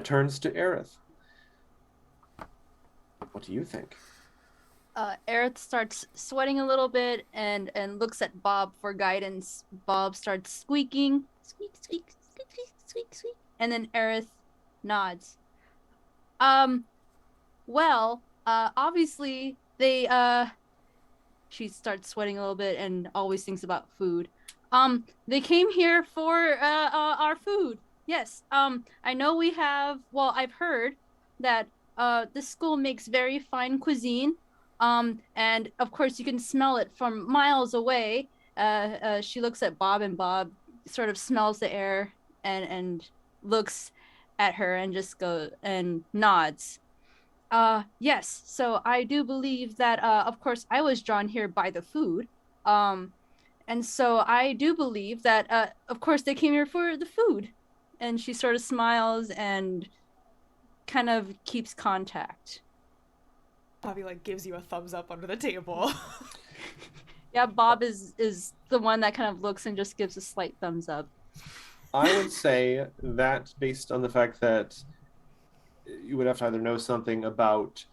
Turns to Aerith. What do you think? Aerith starts sweating a little bit and looks at Bob for guidance. Bob starts squeaking, squeak, squeak, squeak, squeak, squeak, squeak, and then Aerith nods. Well, obviously they she starts sweating a little bit and always thinks about food. They came here for our food. Yes. I know we have. Well, I've heard that this school makes very fine cuisine. And of course you can smell it from miles away. She looks at Bob, and Bob sort of smells the air and looks at her and just goes and nods. Yes. So I do believe that. Of course, I was drawn here by the food. And so I do believe that. Of course, they came here for the food. And she sort of smiles and kind of keeps contact. Bobby like gives you a thumbs up under the table. Yeah, Bob is the one that kind of looks and just gives a slight thumbs up. I would say that based on the fact that you would have to either know something about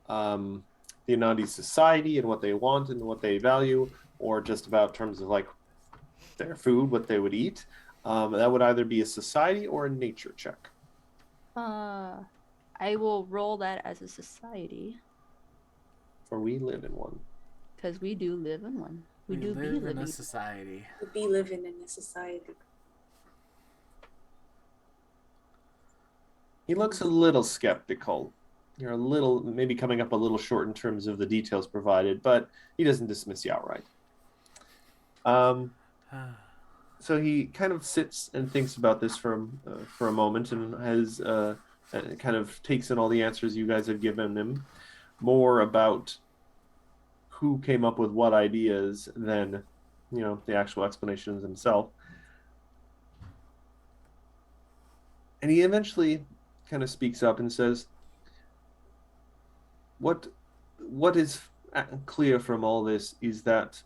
the Anandi society and what they want and what they value, or just about terms of like their food, what they would eat. That would either be a society or a nature check. I will roll that as a society. For we live in one. Because we do live in one. We do be live in living. a society. We'll be living in a society. He looks a little skeptical. you're a little, maybe coming up a little short in terms of the details provided, but he doesn't dismiss you outright. So he kind of sits and thinks about this for a moment, and has kind of takes in all the answers you guys have given him, more about who came up with what ideas than, the actual explanations himself. And he eventually kind of speaks up and says, what is clear from all this is that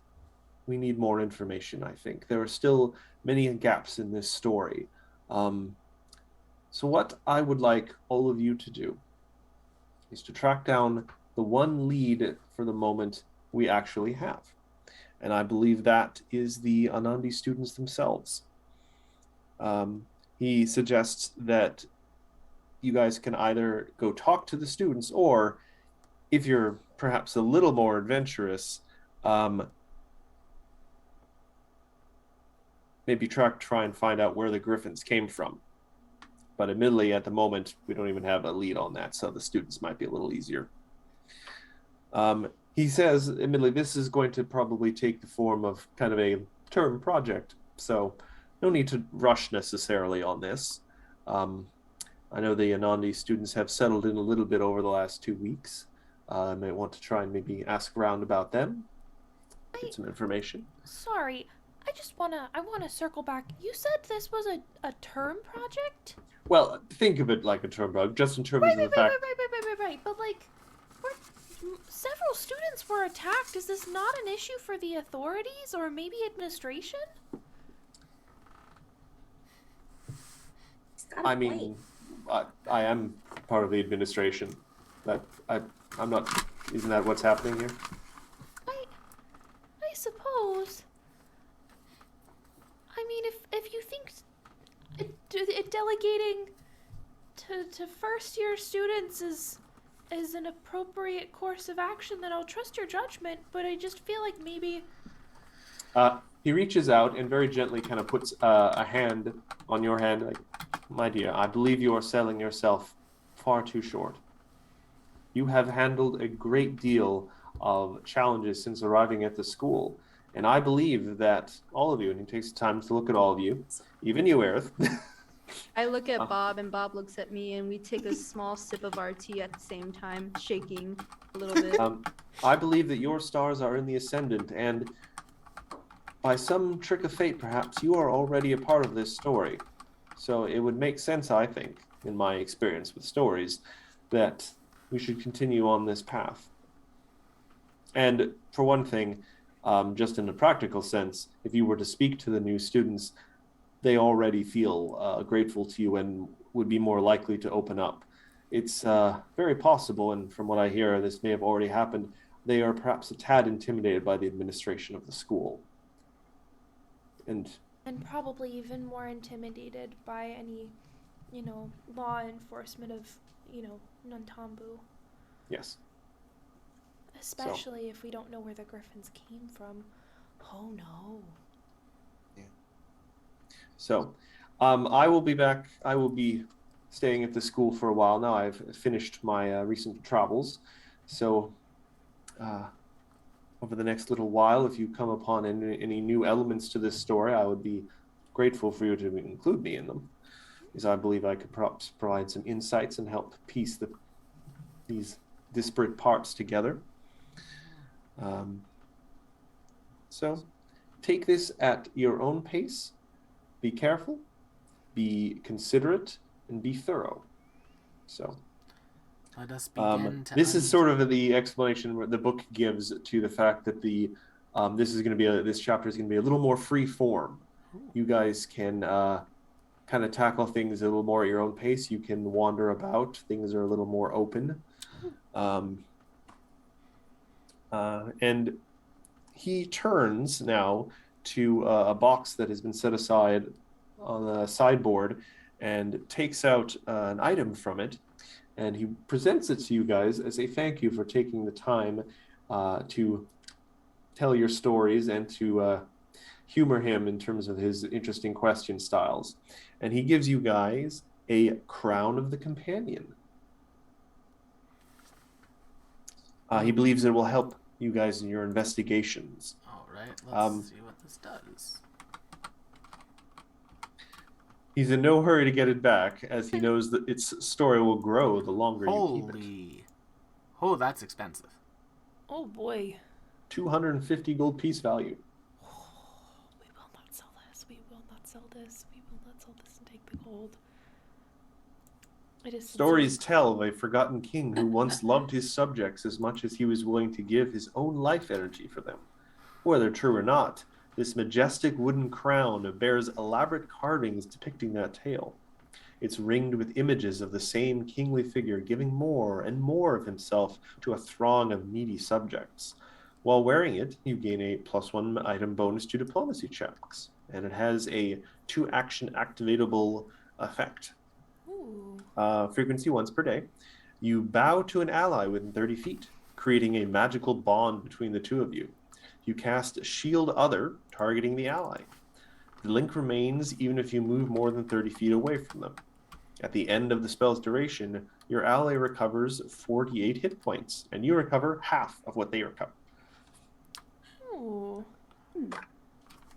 we need more information. I think there are still many gaps in this story. So what I would like all of you to do is to track down the one lead for the moment we actually have. And I believe that is the Anandi students themselves. He suggests that you guys can either go talk to the students, or if you're perhaps a little more adventurous, maybe try and find out where the griffins came from. But admittedly, at the moment, we don't even have a lead on that, so the students might be a little easier. He says, admittedly, this is going to probably take the form of kind of a term project, so no need to rush necessarily on this. I know the Anandi students have settled in a little bit over the last 2 weeks. I may want to try and maybe ask around about them, get some information. Sorry, I wanna circle back. You said this was a term project? Well, think of it like a term project, just in terms of the fact... Right. But several students were attacked. Is this not an issue for the authorities or maybe administration? I mean, I am part of the administration. I'm not... Isn't that what's happening here? I suppose. I mean, if you think it delegating to first year students is an appropriate course of action, then I'll trust your judgment. But I just feel like maybe. He reaches out and very gently kind of puts a hand on your hand, like, my dear, I believe you are selling yourself far too short. You have handled a great deal of challenges since arriving at the school. And I believe that all of you, and he takes the time to look at all of you, even you, Aerith. I look at Bob, and Bob looks at me, and we take a small sip of our tea at the same time, shaking a little bit. I believe that your stars are in the ascendant, and by some trick of fate, perhaps, you are already a part of this story. So it would make sense, I think, in my experience with stories, that we should continue on this path. And for one thing, just in a practical sense, if you were to speak to the new students, they already feel grateful to you and would be more likely to open up. It's very possible, and from what I hear, this may have already happened, they are perhaps a tad intimidated by the administration of the school. And probably even more intimidated by any, law enforcement of, Nantambu. Yes. Especially if we don't know where the griffins came from. Oh no. Yeah. So, I will be back. I will be staying at the school for a while now. I've finished my recent travels. So, over the next little while, if you come upon any new elements to this story, I would be grateful for you to include me in them, because I believe I could perhaps provide some insights and help piece these disparate parts together. So take this at your own pace. Be careful, be considerate, and be thorough. So let us begin to this is sort of the explanation the book gives to the fact that this chapter is going to be a little more free form. You guys can kind of tackle things a little more at your own pace. You can wander about. Things are a little more open. And he turns now to a box that has been set aside on the sideboard and takes out an item from it, and he presents it to you guys as a thank you for taking the time to tell your stories and to humor him in terms of his interesting question styles. And he gives you guys a crown of the companion. He believes it will help you guys in your investigations. All right, let's Um, see what this does. He's in no hurry to get it back, as he knows that its story will grow the longer you keep it. Holy. Oh, that's expensive. Oh boy. 250 gold piece value. We will not sell this. We will not sell this. We will not sell this and take the gold. It is Stories tell of a forgotten king who once loved his subjects as much as he was willing to give his own life energy for them. Whether true or not, this majestic wooden crown bears elaborate carvings depicting that tale. It's ringed with images of the same kingly figure giving more and more of himself to a throng of needy subjects. While wearing it, you gain a +1 item bonus to diplomacy checks, and it has a 2-action activatable effect. Ooh. Frequency once per day. You bow to an ally within 30 feet, creating a magical bond between the two of you. You cast Shield Other, targeting the ally. The link remains even if you move more than 30 feet away from them. At the end of the spell's duration, your ally recovers 48 hit points, and you recover half of what they recover. Ooh.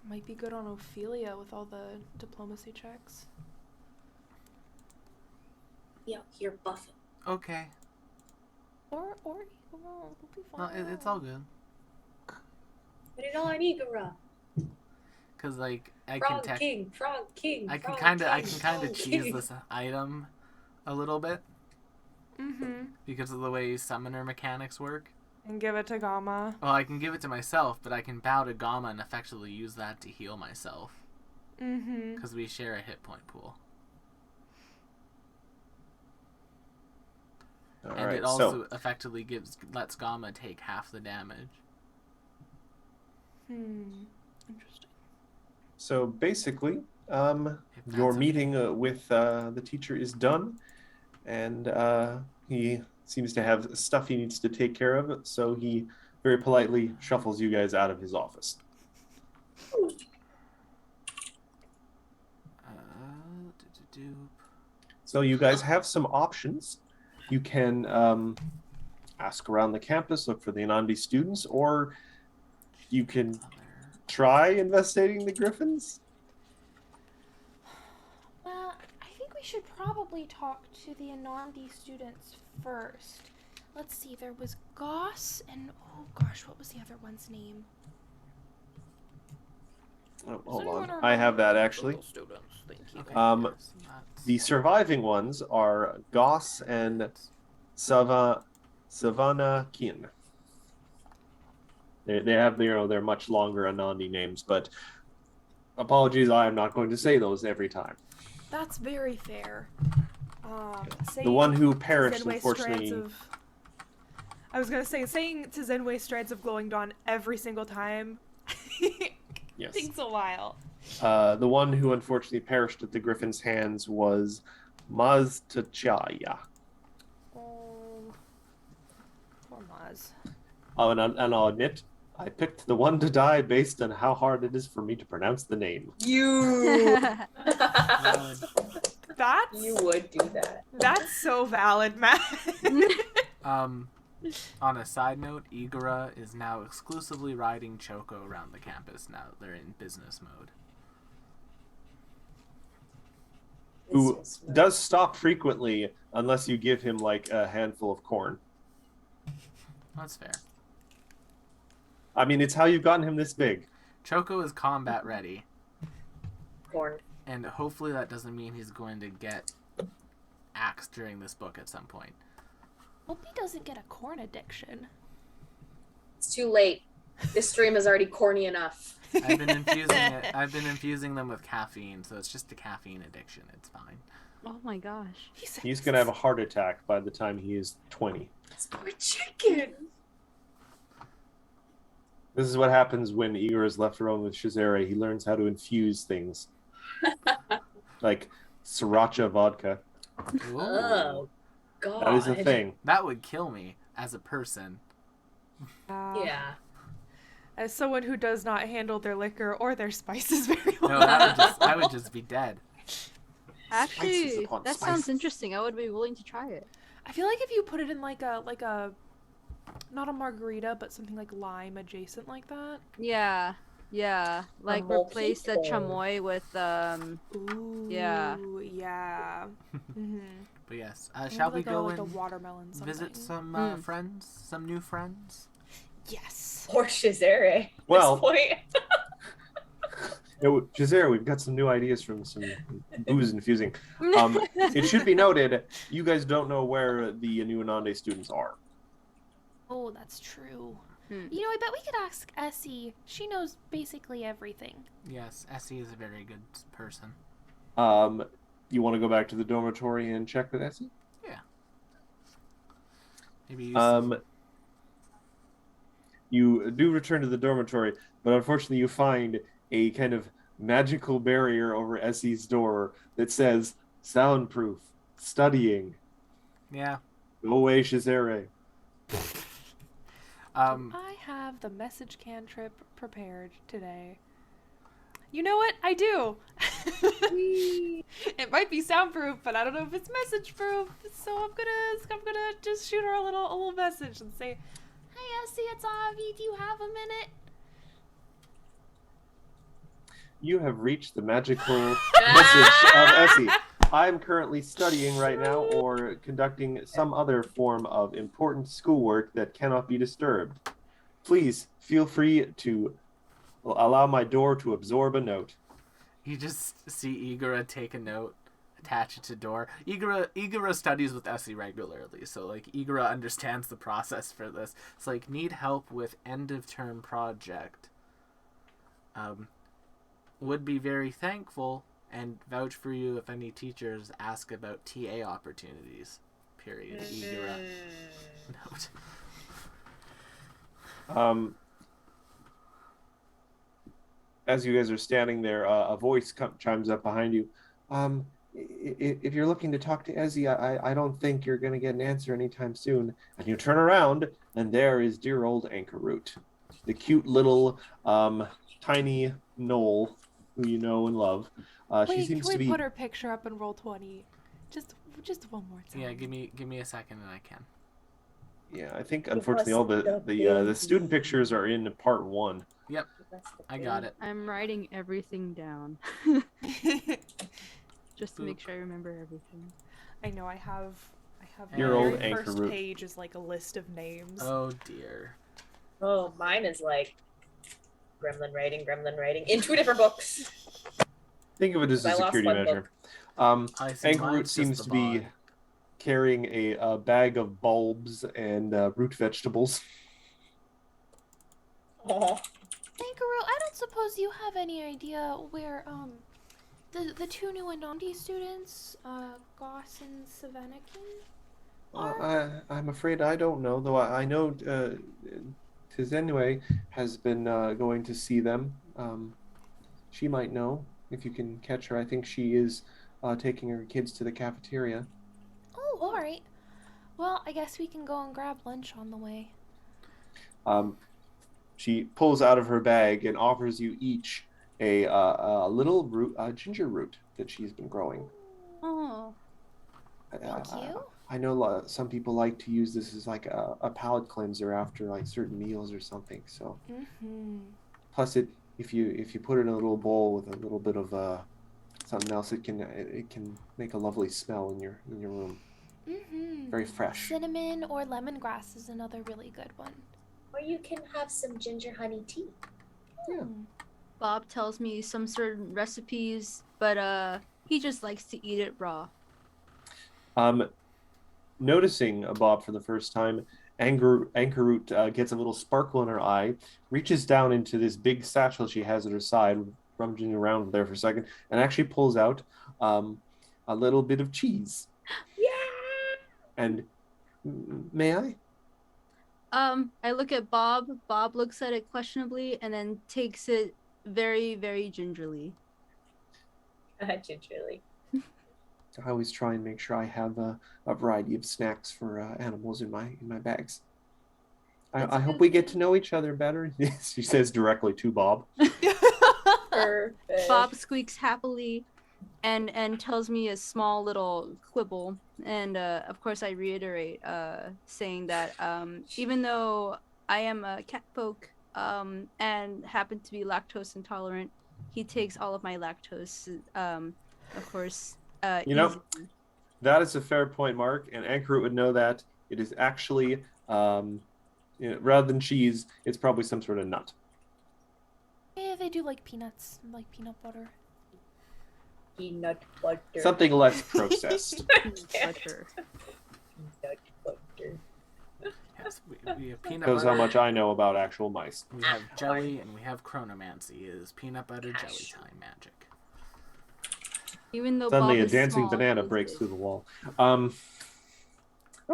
Might be good on Ophelia with all the diplomacy checks. Yeah, you're buffing. Okay. Or well, it'll be No, fine. it's all good. Put it on Igara. Cause like I Frog can King, Frog King. I can Frog kind of King, cheese King. this item a little bit Mm-hmm. because of the way summoner mechanics work. And give it to Gamma. Well, I can give it to myself, but I can bow to Gamma and effectively use that to heal myself Mm-hmm. because we share a hit point pool. All And right, it also effectively lets Gamma take half the damage. Interesting. So basically, If that's your okay. meeting with the teacher is done, and he seems to have stuff he needs to take care of, so he very politely shuffles you guys out of his office. So you guys have some options. You can ask around the campus, look for the Anandi students, or you can try investigating the Griffins. Well, I think we should probably talk to the Anandi students first. Let's see, there was Goss and oh gosh, what was the other one's name? Oh, hold anyone on, I have that actually. Students, thank you. Okay, The surviving ones are Goss and Savannah Kin. They have their much longer Anandi names, but apologies, I am not going to say those every time. That's very fair. The one who perished, Zenway unfortunately. I was gonna say, saying to Zenway Strands of Glowing Dawn every single time Yes. takes a while. The one who unfortunately perished at the Griffin's hands was Maztachaya. Oh, poor Maz. Oh, and I'll admit, I picked the one to die based on how hard it is for me to pronounce the name. You. That's You would do that. That's so valid, Matt. On a side note, Igara is now exclusively riding Choco around the campus now that they're in business mode. Who does stop frequently unless you give him like a handful of corn. That's fair. I mean, it's how you've gotten him this big. Choco is combat ready, Corn. and hopefully that doesn't mean he's going to get axed during this book at some point. Hope he doesn't get a corn addiction. It's too late. This stream is already corny enough. I've been infusing them with caffeine, so it's just a caffeine addiction. It's fine. Oh my gosh. He's going to have a heart attack by the time he is 20. This poor chicken. This is what happens when Igor is left alone with Shazera. He learns how to infuse things. Like sriracha vodka. Ooh. Oh, God. That is a thing. That would kill me as a person. Yeah. As someone who does not handle their liquor or their spices very well. No, I would just be dead. Actually, upon that spices. sounds interesting. I would be willing to try it. I feel like if you put it in like a not a margarita, but something like lime adjacent like that. Yeah. Like replace the mojito. chamoy with Ooh. Yeah. Yeah. Mm-hmm. But yes, shall we like go like a and watermelon something. visit some friends, some new friends? Yes. Or Shazere. Well, At this point. Jazera, we've got some new ideas from some booze infusing. It should be noted, you guys don't know where the new Anande students are. Oh, that's true. Hmm. You know, I bet we could ask Essie. She knows basically everything. Yes, Essie is a very good person. You want to go back to the dormitory and check with Essie? Yeah. Maybe use You do return to the dormitory, but unfortunately you find a kind of magical barrier over Essie's door that says soundproof, studying. Yeah. Go away, Shazere. I have the message cantrip prepared today. You know what? I do. It might be soundproof, but I don't know if it's message proof. So I'm gonna just shoot her a little message and say, "Hey Essie, it's Avi. Do you have a minute?" You have reached the magical message of Essie. I'm currently studying right now or conducting some other form of important schoolwork that cannot be disturbed. Please feel free to allow my door to absorb a note. You just see Igora take a note, attach it to door. Igora studies with Essie regularly, so like Igora understands the process for this. It's like, need help with end of term project. Would be very thankful and vouch for you if any teachers ask about TA opportunities. Period. Igora note. As you guys are standing there, a voice chimes up behind you. If you're looking to talk to Ezzy, I don't think you're going to get an answer anytime soon. And you turn around, and there is dear old Anchorroot, the cute little tiny knoll who you know and love. She Wait, seems can to we be. put her picture up in Roll20? Just one more time. Yeah, give me a second and I can. Yeah, I think unfortunately all the student pictures are in part 1. Yep, I got it. I'm writing everything down. Just to make sure I remember everything. I know I have Your the old very first Anchorroot. page is like a list of names. Oh dear. Oh, mine is like gremlin writing in 2 different books. Think of it as a I lost security one measure. I see, Anchorroot mine's just seems the to be bod. carrying a bag of bulbs and root vegetables. Oh. Ankaru, I don't suppose you have any idea where the 2 new Anandi students, Goss and Savanakin, are? I'm afraid I don't know, though I know Tizenue has been going to see them. She might know if you can catch her. I think she is taking her kids to the cafeteria. Oh, all right. Well, I guess we can go and grab lunch on the way. She pulls out of her bag and offers you each a little root, ginger root that she's been growing. Oh. Thank you. I know some people like to use this as like a palate cleanser after like certain meals or something. So, plus if you put it in a little bowl with a little bit of something else, it can make a lovely smell in your room. Very fresh. Cinnamon or lemongrass is another really good one. Or you can have some ginger honey tea. Yeah. Bob tells me some certain recipes, but he just likes to eat it raw. Noticing Bob for the first time, Anchorroot gets a little sparkle in her eye, reaches down into this big satchel she has at her side, rummaging around there for a second, and actually pulls out a little bit of cheese. Yeah! And may I? I look at Bob. Bob looks at it questionably and then takes it very, very gingerly. Gingerly. I always try and make sure I have a variety of snacks for animals in my bags. I hope we get to know each other better. She says directly to Bob. Perfect. Bob squeaks happily and tells me a small little quibble, and of course I reiterate, saying that even though I am a cat folk and happen to be lactose intolerant, he takes all of my lactose, of course, You know, easily. that is a fair point, Mark, and Anchor would know that it is actually, rather than cheese, it's probably some sort of nut. Yeah, they do like peanuts, like peanut butter. Peanut butter. Something less processed. Peanut butter. Peanut butter. Yes, we have peanut Shows butter. how much I know about actual mice. We have jelly and we have chronomancy. It is peanut butter jelly time magic. Even though Suddenly, Bob a is dancing small, banana he breaks is, through the wall.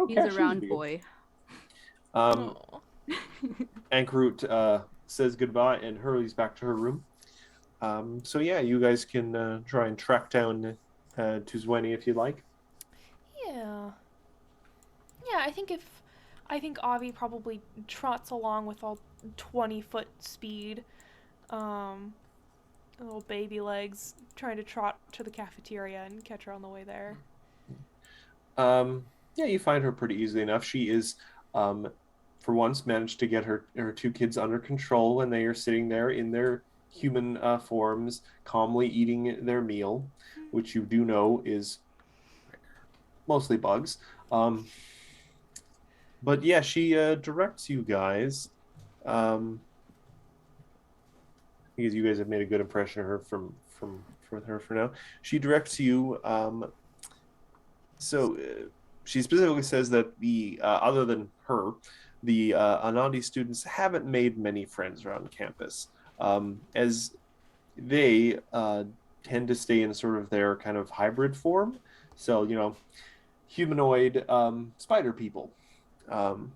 he's a round boy. Oh. Ankroot says goodbye and hurries back to her room. So yeah, you guys can try and track down Tuzweni if you'd like. Yeah. Yeah, I think Avi probably trots along with all 20-foot speed. Little baby legs, trying to trot to the cafeteria and catch her on the way there. Yeah, you find her pretty easily enough. She is, for once, managed to get her two kids under control, and they are sitting there in their human forms, calmly eating their meal, which you do know is mostly bugs. But yeah, she directs you guys, because you guys have made a good impression of her from her for now. She directs you. She specifically says that the other than her, the Anandi students haven't made many friends around campus, as they tend to stay in sort of their kind of hybrid form. So humanoid spider people. And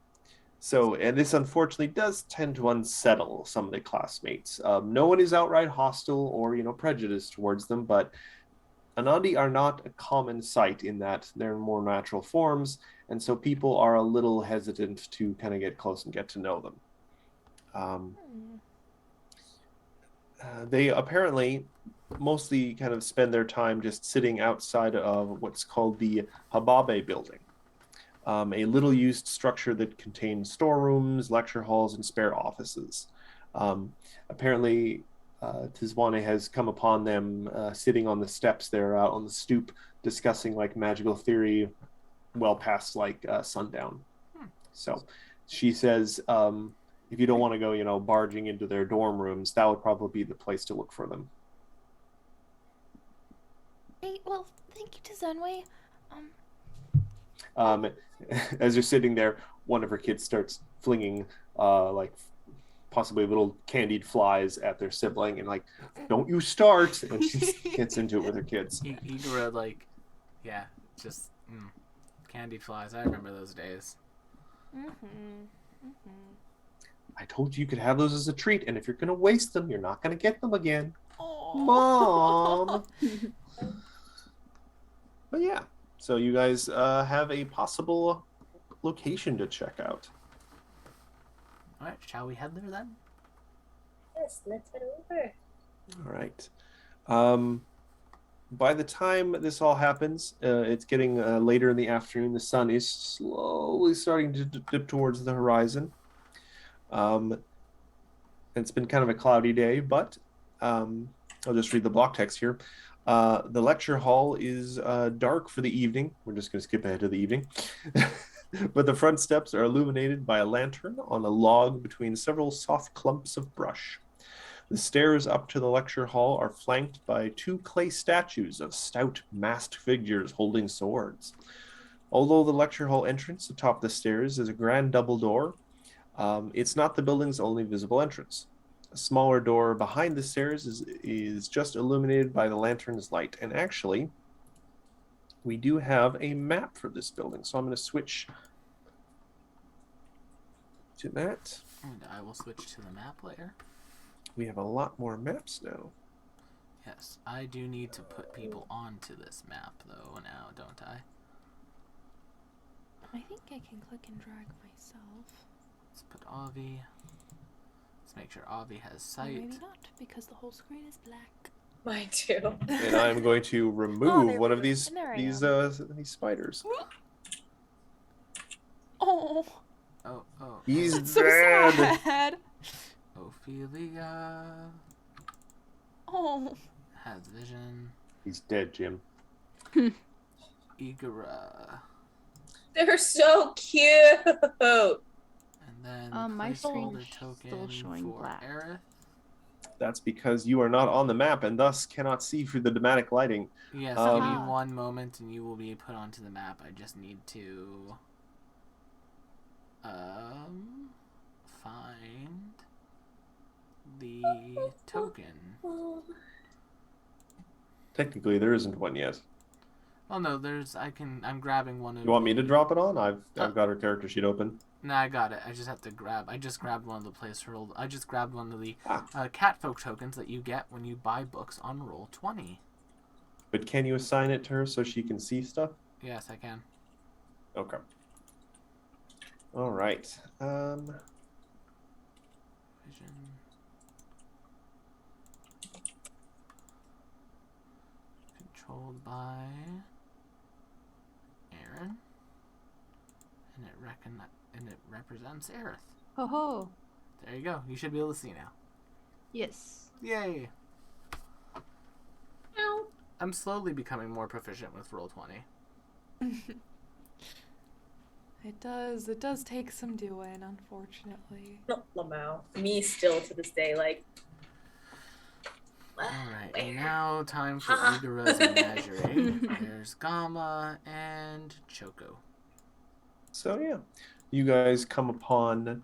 this unfortunately does tend to unsettle some of the classmates. No one is outright hostile or prejudiced towards them, but Anandi are not a common sight in that they're in more natural forms, and so people are a little hesitant to kind of get close and get to know them. They apparently mostly kind of spend their time just sitting outside of what's called the Hababe building, a little-used structure that contains storerooms, lecture halls, and spare offices. Apparently, Tizwane has come upon them sitting on the steps there, out on the stoop, discussing like magical theory, well past like sundown. So she says, if you don't want to go, barging into their dorm rooms, that would probably be the place to look for them. Hey, well, thank you to Zenway. As you're sitting there, one of her kids starts flinging like possibly little candied flies at their sibling and like, don't you start, and she gets into it with her kids. Igora, like, yeah, just candy flies. I remember those days. I told you could have those as a treat, and if you're gonna waste them, you're not gonna get them again. Oh. Mom. But yeah, so you guys have a possible location to check out. All right, shall we head there then? Yes, let's head over. All right. By the time this all happens, it's getting later in the afternoon. The sun is slowly starting to dip towards the horizon. It's been kind of a cloudy day, but I'll just read the block text here. The lecture hall is dark for the evening. We're just going to skip ahead to the evening. But the front steps are illuminated by a lantern on a log between several soft clumps of brush. The stairs up to the lecture hall are flanked by two clay statues of stout masked figures holding swords. Although the lecture hall entrance atop the stairs is a grand double door, it's not the building's only visible entrance. A smaller door behind the stairs is just illuminated by the lantern's light. And actually, we do have a map for this building, so I'm going to switch to that. And I will switch to the map later. We have a lot more maps now. Yes, I do need to put people onto this map, though, now, don't I? I think I can click and drag myself. Let's put Avi. Let's make sure Avi has Or sight. maybe not, because the whole screen is black. Mine too. And I'm going to remove there one we of go. these And there I these spiders. Oh, Oh. He's that's so dead. sad. Ophelia Oh, has vision. He's dead, Jim. Igara. They're so cute. And then My screen placeholder is token still showing for black. Aerith. That's because you are not on the map and thus cannot see through the dramatic lighting. Yes, give me Ah. 1 moment and you will be put onto the map. I just need to find the token. Technically, there isn't one yet. Oh no, I'm grabbing one of You want me to the- drop it on? I've got her character sheet open. Nah, I got it. I just grabbed one of the placeholder. I just grabbed one of the Ah. catfolk tokens that you get when you buy books on Roll20. But can you assign it to her so she can see stuff? Yes, I can. Okay. All right. Vision. Controlled by Aaron. And it represents Aerith. Ho ho. There you go. You should be able to see now. Yes. Yay! I'm slowly becoming more proficient with Roll20. it does take some doing, unfortunately. Lamau. Me still to this day, like. Alright, Where? and now time for Igara's Menagerie. There's Gamma and Choco. So yeah, you guys come upon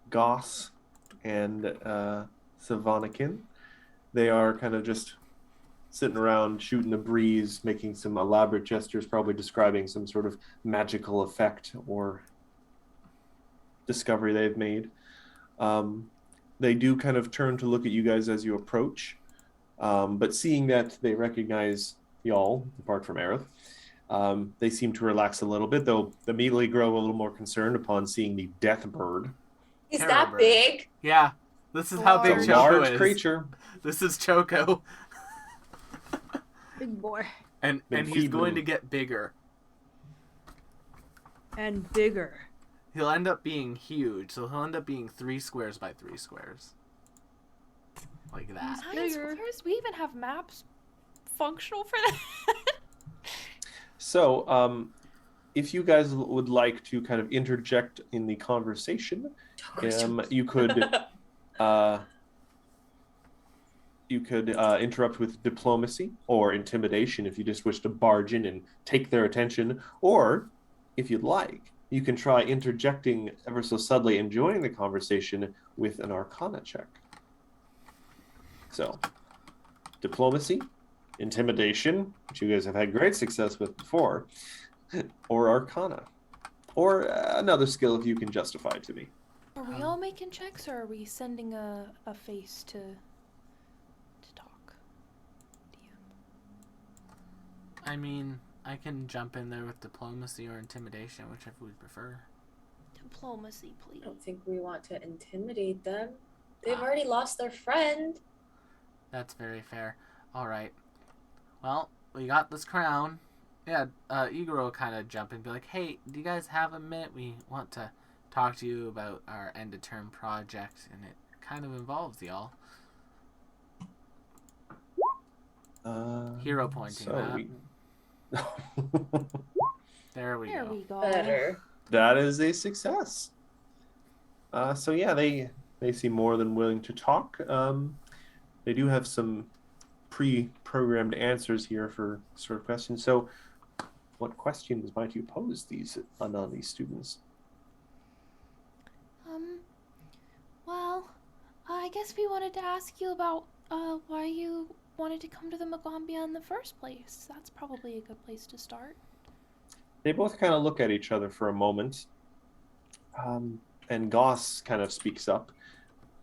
Goss and Savanakin. They are kind of just sitting around shooting a breeze, making some elaborate gestures, probably describing some sort of magical effect or discovery they've made. They do kind of turn to look at you guys as you approach, but seeing that they recognize y'all, apart from Aerith, they seem to relax a little bit. They'll immediately grow a little more concerned upon seeing the death bird. He's Terror that bird. big. Yeah, this is how big Large. It's a Choco large is. creature. This is Choco. Big boy. And Big he's going feebling. to get bigger. And bigger. He'll end up being huge, so he'll end up being 3 squares by 3 squares. Like that. 9 squares? We even have maps functional for that. So, if you guys would like to kind of interject in the conversation, you could interrupt with diplomacy or intimidation if you just wish to barge in and take their attention, or if you'd like, you can try interjecting ever so subtly and joining the conversation with an Arcana check. So, diplomacy, intimidation, which you guys have had great success with before, or Arcana, or another skill if you can justify it to me. Are we all making checks, or are we sending a face to talk? DM. I mean, I can jump in there with diplomacy or intimidation, whichever we prefer. Diplomacy, I please. don't think we want to intimidate them. They've Ah. already lost their friend. That's very fair. Alright. Well, we got this crown. Yeah, Igor will kind of jump in and be like, hey, do you guys have a minute? We want to talk to you about our end-of-term project, and it kind of involves y'all. Hero pointing that. There we There go. we go. Better. That is a success. So yeah, they seem more than willing to talk. They do have some pre-programmed answers here for sort of questions. So, what questions might you pose these students? Well, I guess we wanted to ask you about why you wanted to come to the Magambia in the first place. That's probably a good place to start. They both kind of look at each other for a moment, and Goss kind of speaks up.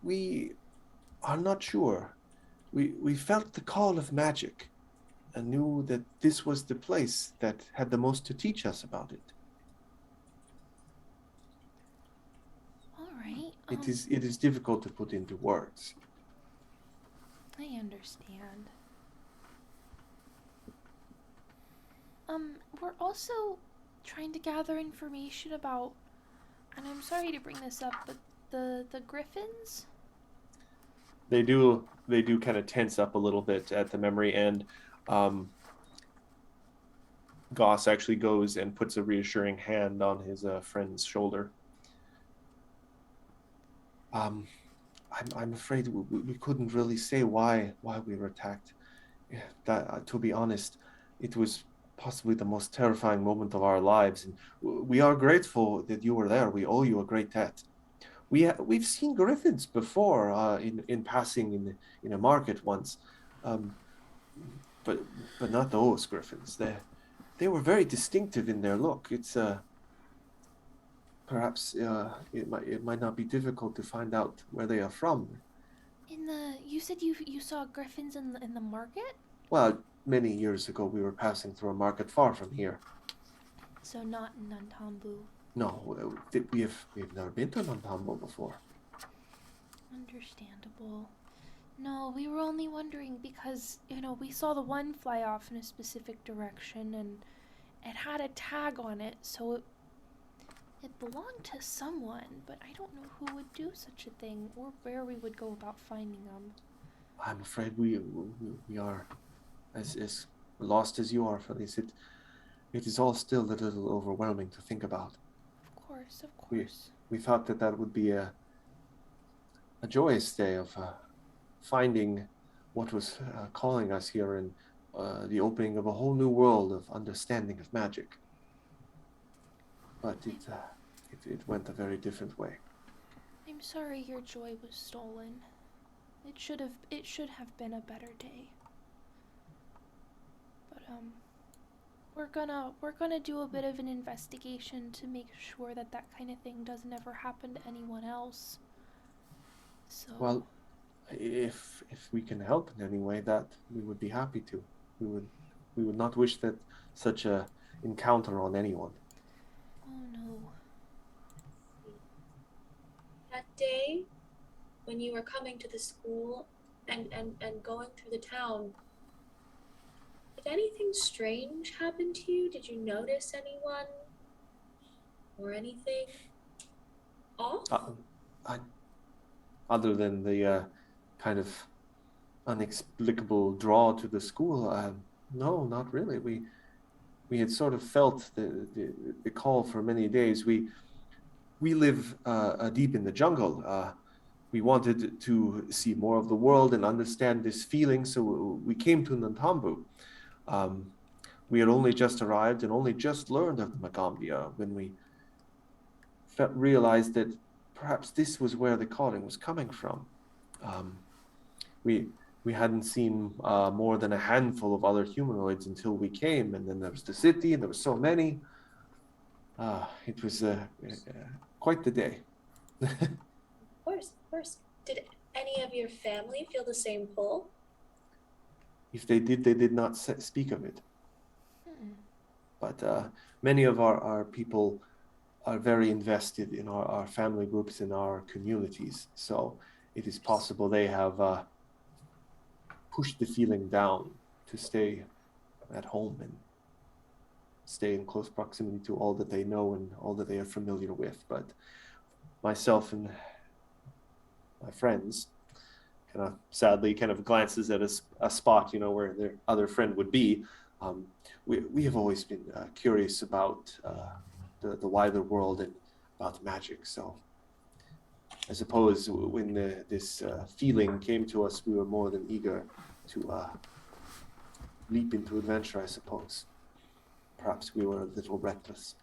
We are not sure. We felt the call of magic and knew that this was the place that had the most to teach us about it. All right. It is difficult to put into words. I I understand. We're also trying to gather information about, and I'm sorry to bring this up, but the griffins? They do kind of tense up a little bit at the memory, and Goss actually goes and puts a reassuring hand on his friend's shoulder. I'm afraid we couldn't really say why we were attacked. Yeah, that to be honest, it was possibly the most terrifying moment of our lives, and we are grateful that you were there. We owe you a great debt. We've seen griffins before in passing in a market once, um, but not those griffins. They were very distinctive in their look. It's perhaps it might not be difficult to find out where they are from. You said you saw griffins in the market? Well, many years ago we were passing through a market far from here. So not in Nantambu. No, we've never been to Nantambo before. Understandable. No, we were only wondering because, we saw the one fly off in a specific direction and it had a tag on it, so it belonged to someone, but I don't know who would do such a thing or where we would go about finding them. I'm afraid we are as lost as you are, Felice. It is all still a little overwhelming to think about. Of course. We thought that would be a joyous day of finding what was calling us here and the opening of a whole new world of understanding of magic. But it went a very different way. I'm sorry your joy was stolen. It should have been a better day. But we're gonna do a bit of an investigation to make sure that kind of thing doesn't ever happen to anyone else. So Well, if we can help in any way, that we would be happy to. We would not wish that such a encounter on anyone. Oh no. That day when you were coming to the school and going through the town, did anything strange happen to you? Did you notice anyone or anything off? Other than the kind of inexplicable draw to the school, no, not really. We had sort of felt the call for many days. We live deep in the jungle. We wanted to see more of the world and understand this feeling, so we came to Nantambu. We had only just arrived and only just learned of the Magambia when we realized that perhaps this was where the calling was coming from. We hadn't seen more than a handful of other humanoids until we came, and then there was the city, and there were so many. It was quite the day. Of course. Did any of your family feel the same pull? If they did not speak of it. But many of our people are very invested in our family groups and our communities. So it is possible they have pushed the feeling down to stay at home and stay in close proximity to all that they know and all that they are familiar with. But myself and my friends sadly glances at a spot, where their other friend would be. We have always been curious about the wider world and about magic. So I suppose when this feeling came to us, we were more than eager to leap into adventure, I suppose. Perhaps we were a little reckless.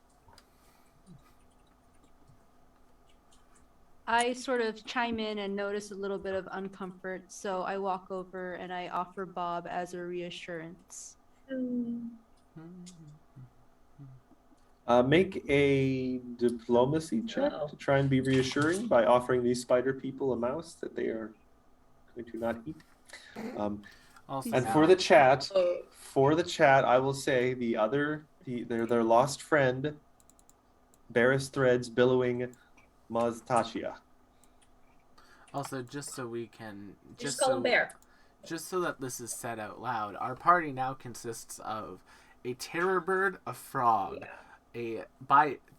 I sort of chime in and notice a little bit of uncomfort, so I walk over and I offer Bob as a reassurance. Make a diplomacy check to try and be reassuring by offering these spider people a mouse that they are going to not eat. And for the chat, I will say their lost friend, Barris Threads Billowing Maztachia. Also, just so we can Just call him Bear. just so that this is said out loud, our party now consists of a terror bird, a frog,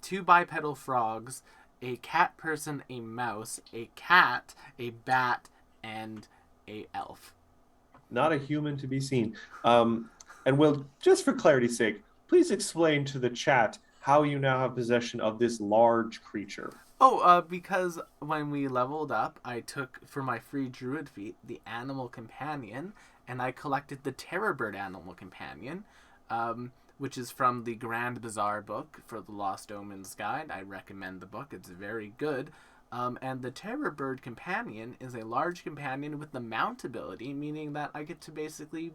two bipedal frogs, a cat person, a mouse, a cat, a bat, and a elf. Not a human to be seen. And Will, just for clarity's sake, please explain to the chat how you now have possession of this large creature. Oh, because when we leveled up, I took, for my free druid feat, the animal companion, and I collected the terror bird animal companion, which is from the Grand Bazaar book for the Lost Omens Guide. I recommend the book. It's very good. And the terror bird companion is a large companion with the mount ability, meaning that I get to basically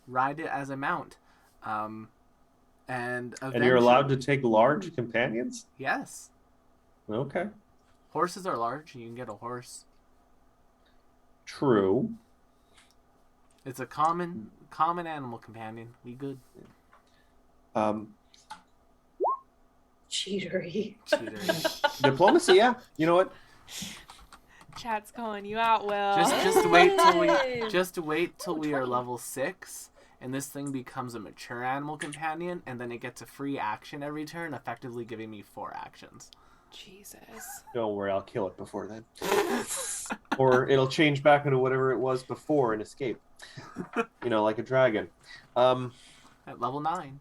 ride it as a mount. And you're allowed to take large companions? Yes. Okay. Horses are large. You can get a horse. True. It's a common animal companion. We good. Cheatery. Diplomacy, yeah. You know what? Chat's calling you out, Will. Just wait till we are level 6, and this thing becomes a mature animal companion, and then it gets a free action every turn, effectively giving me 4 actions. Jesus. Don't worry, I'll kill it before then. Or it'll change back into whatever it was before and escape. Like a dragon. At level 9.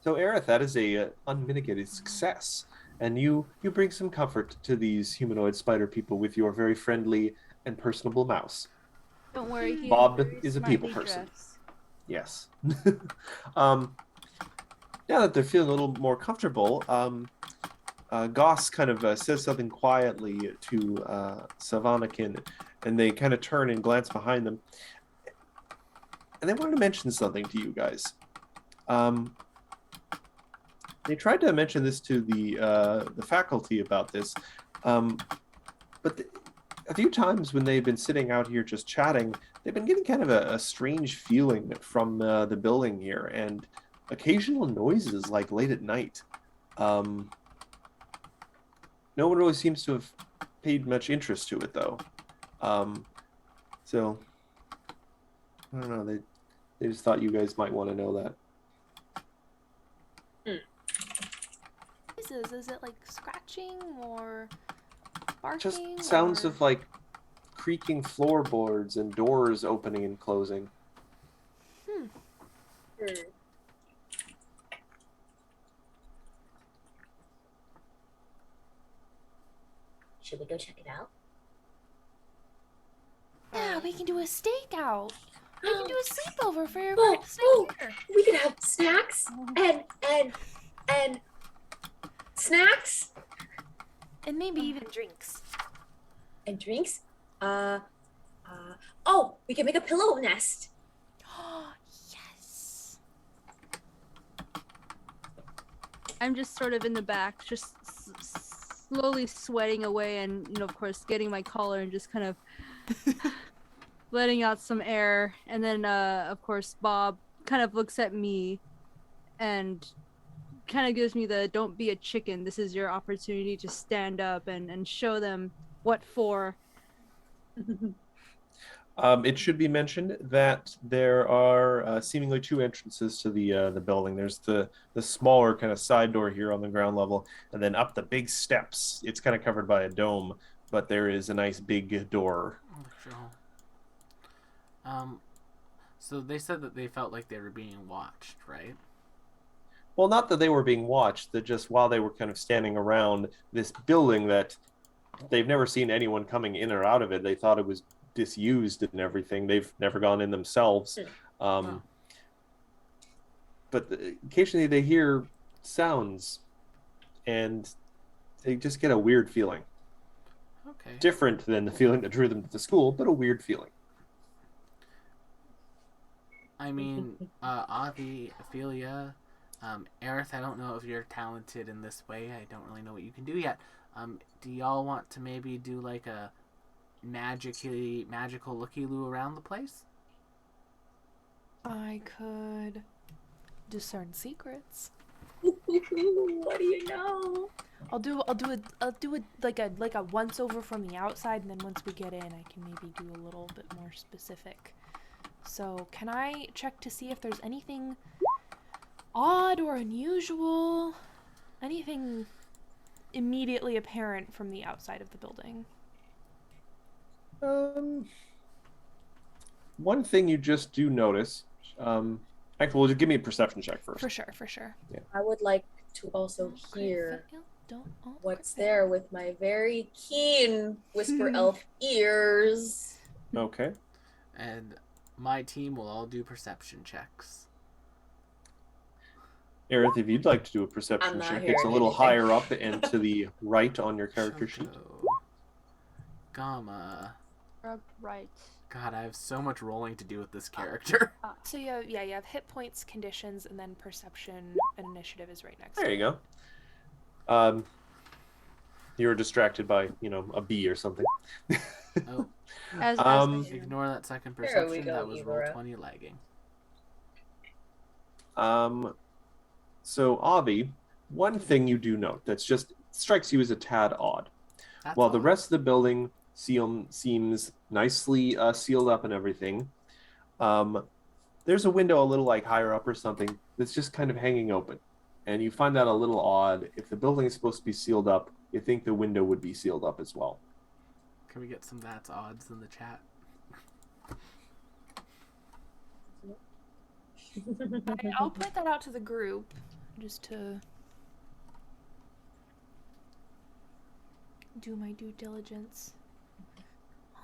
So, Aerith, that is a unmitigated success. And you bring some comfort to these humanoid spider people with your very friendly and personable mouse. Don't worry, he's Bob very is a people smartly person. dressed. Yes. Now that they're feeling a little more comfortable, Goss kind of says something quietly to Savanakin, and they kind of turn and glance behind them. And they wanted to mention something to you guys. They tried to mention this to the faculty about this, but a few times when they've been sitting out here just chatting, they've been getting kind of a strange feeling from the building here, and occasional noises like late at night. No one really seems to have paid much interest to it, though. So, I don't know. They just thought you guys might want to know that. Is it like scratching or barking? Just sounds of like creaking floorboards and doors opening and closing. Should we go check it out? Yeah, we can do a stakeout. We can do a sleepover for your Oh, stay here. we could have snacks and snacks And maybe even drinks. and drinks. We can make a pillow nest. Yes. I'm just sort of in the back, just slowly sweating away, and of course, getting my collar and just kind of letting out some air. And then, of course, Bob kind of looks at me and kind of gives me the "don't be a chicken. This is your opportunity to stand up and show them what for." It should be mentioned that there are seemingly 2 entrances to the building. There's the smaller kind of side door here on the ground level, and then up the big steps. It's kind of covered by a dome, but there is a nice big door. So they said that they felt like they were being watched, right? Well, not that they were being watched, that just while they were kind of standing around this building that they've never seen anyone coming in or out of it, they thought it was disused and everything. They've never gone in themselves. But occasionally they hear sounds and they just get a weird feeling. Okay. Different than the feeling that drew them to the school, but a weird feeling. I mean, Avi, Ophelia, Aerith, I don't know if you're talented in this way. I don't really know what you can do yet. Do y'all want to maybe do like a magical looky-loo around the place? I could discern secrets. What do you know? I'll do it like a once over from the outside, and then once we get in, I can maybe do a little bit more specific So can I check to see if there's anything odd or unusual? Anything immediately apparent from the outside of the building? One thing you just do notice. Actually, well, just give me a perception check first. For sure, for sure. Yeah. I would like to also Don't crit hear fail, don't what's crit there with my very keen whisper elf ears. Okay. And my team will all do perception checks. Aerith, if you'd like to do a perception I'm not check, it's a hearing little anything. higher up and to the right on your character sheet. Shoko. Gamma. Right. God, I have so much rolling to do with this character. So you have hit points, conditions, and then perception and initiative is right next There to you it. go. You were distracted by, a bee or something. Oh, As ignore that second There we perception. go, That was roll Ivora. 20 lagging. So Avi, one thing you do note that's just strikes you as a tad odd. That's While the odd. rest of the building seems nicely sealed up and everything, there's a window a little like higher up or something that's just kind of hanging open. And you find that a little odd. If the building is supposed to be sealed up, you think the window would be sealed up as well. Can we get some that's odds in the chat? I'll point that out to the group just to do my due diligence.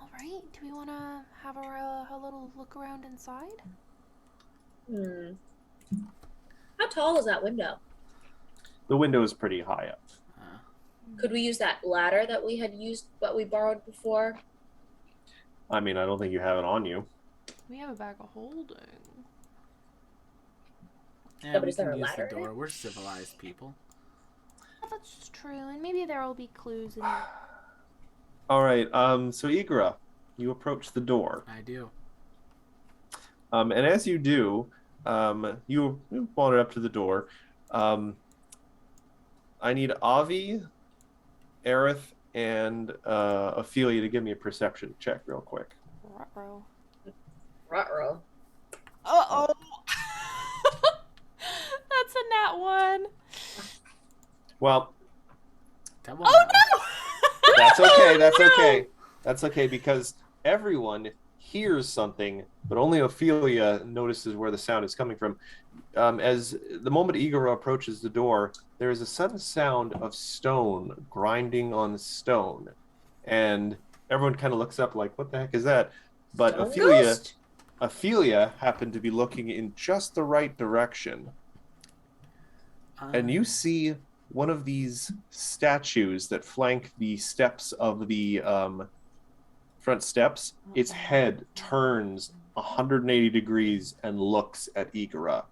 All right, do we want to have a little look around inside? How tall is that window? The window is pretty high up. Could we use that ladder that we had used, but we borrowed before? I mean, I don't think you have it on you. We have a bag of holding. Yeah, but we is there can a use ladder the in door. it? We're civilized people. Oh, that's true, and maybe there will be clues in All right. So Igra, you approach the door. I do. And as you do, you wander up to the door. I need Avi, Aerith, and Ophelia to give me a perception check real quick. Ruh-roh. Ruh-roh. Uh-oh! That's a nat one. Well, That Oh wasn't- no! that's okay. That's No! okay. That's okay because everyone hears something, but only Ophelia notices where the sound is coming from. As the moment Igor approaches the door, there is a sudden sound of stone grinding on stone, and everyone kind of looks up like, "What the heck is that?" But Stone Ophelia, ghost? Ophelia happened to be looking in just the right direction, and you see one of these statues that flank the steps of the front steps. Its head turns 180 degrees and looks at Igora,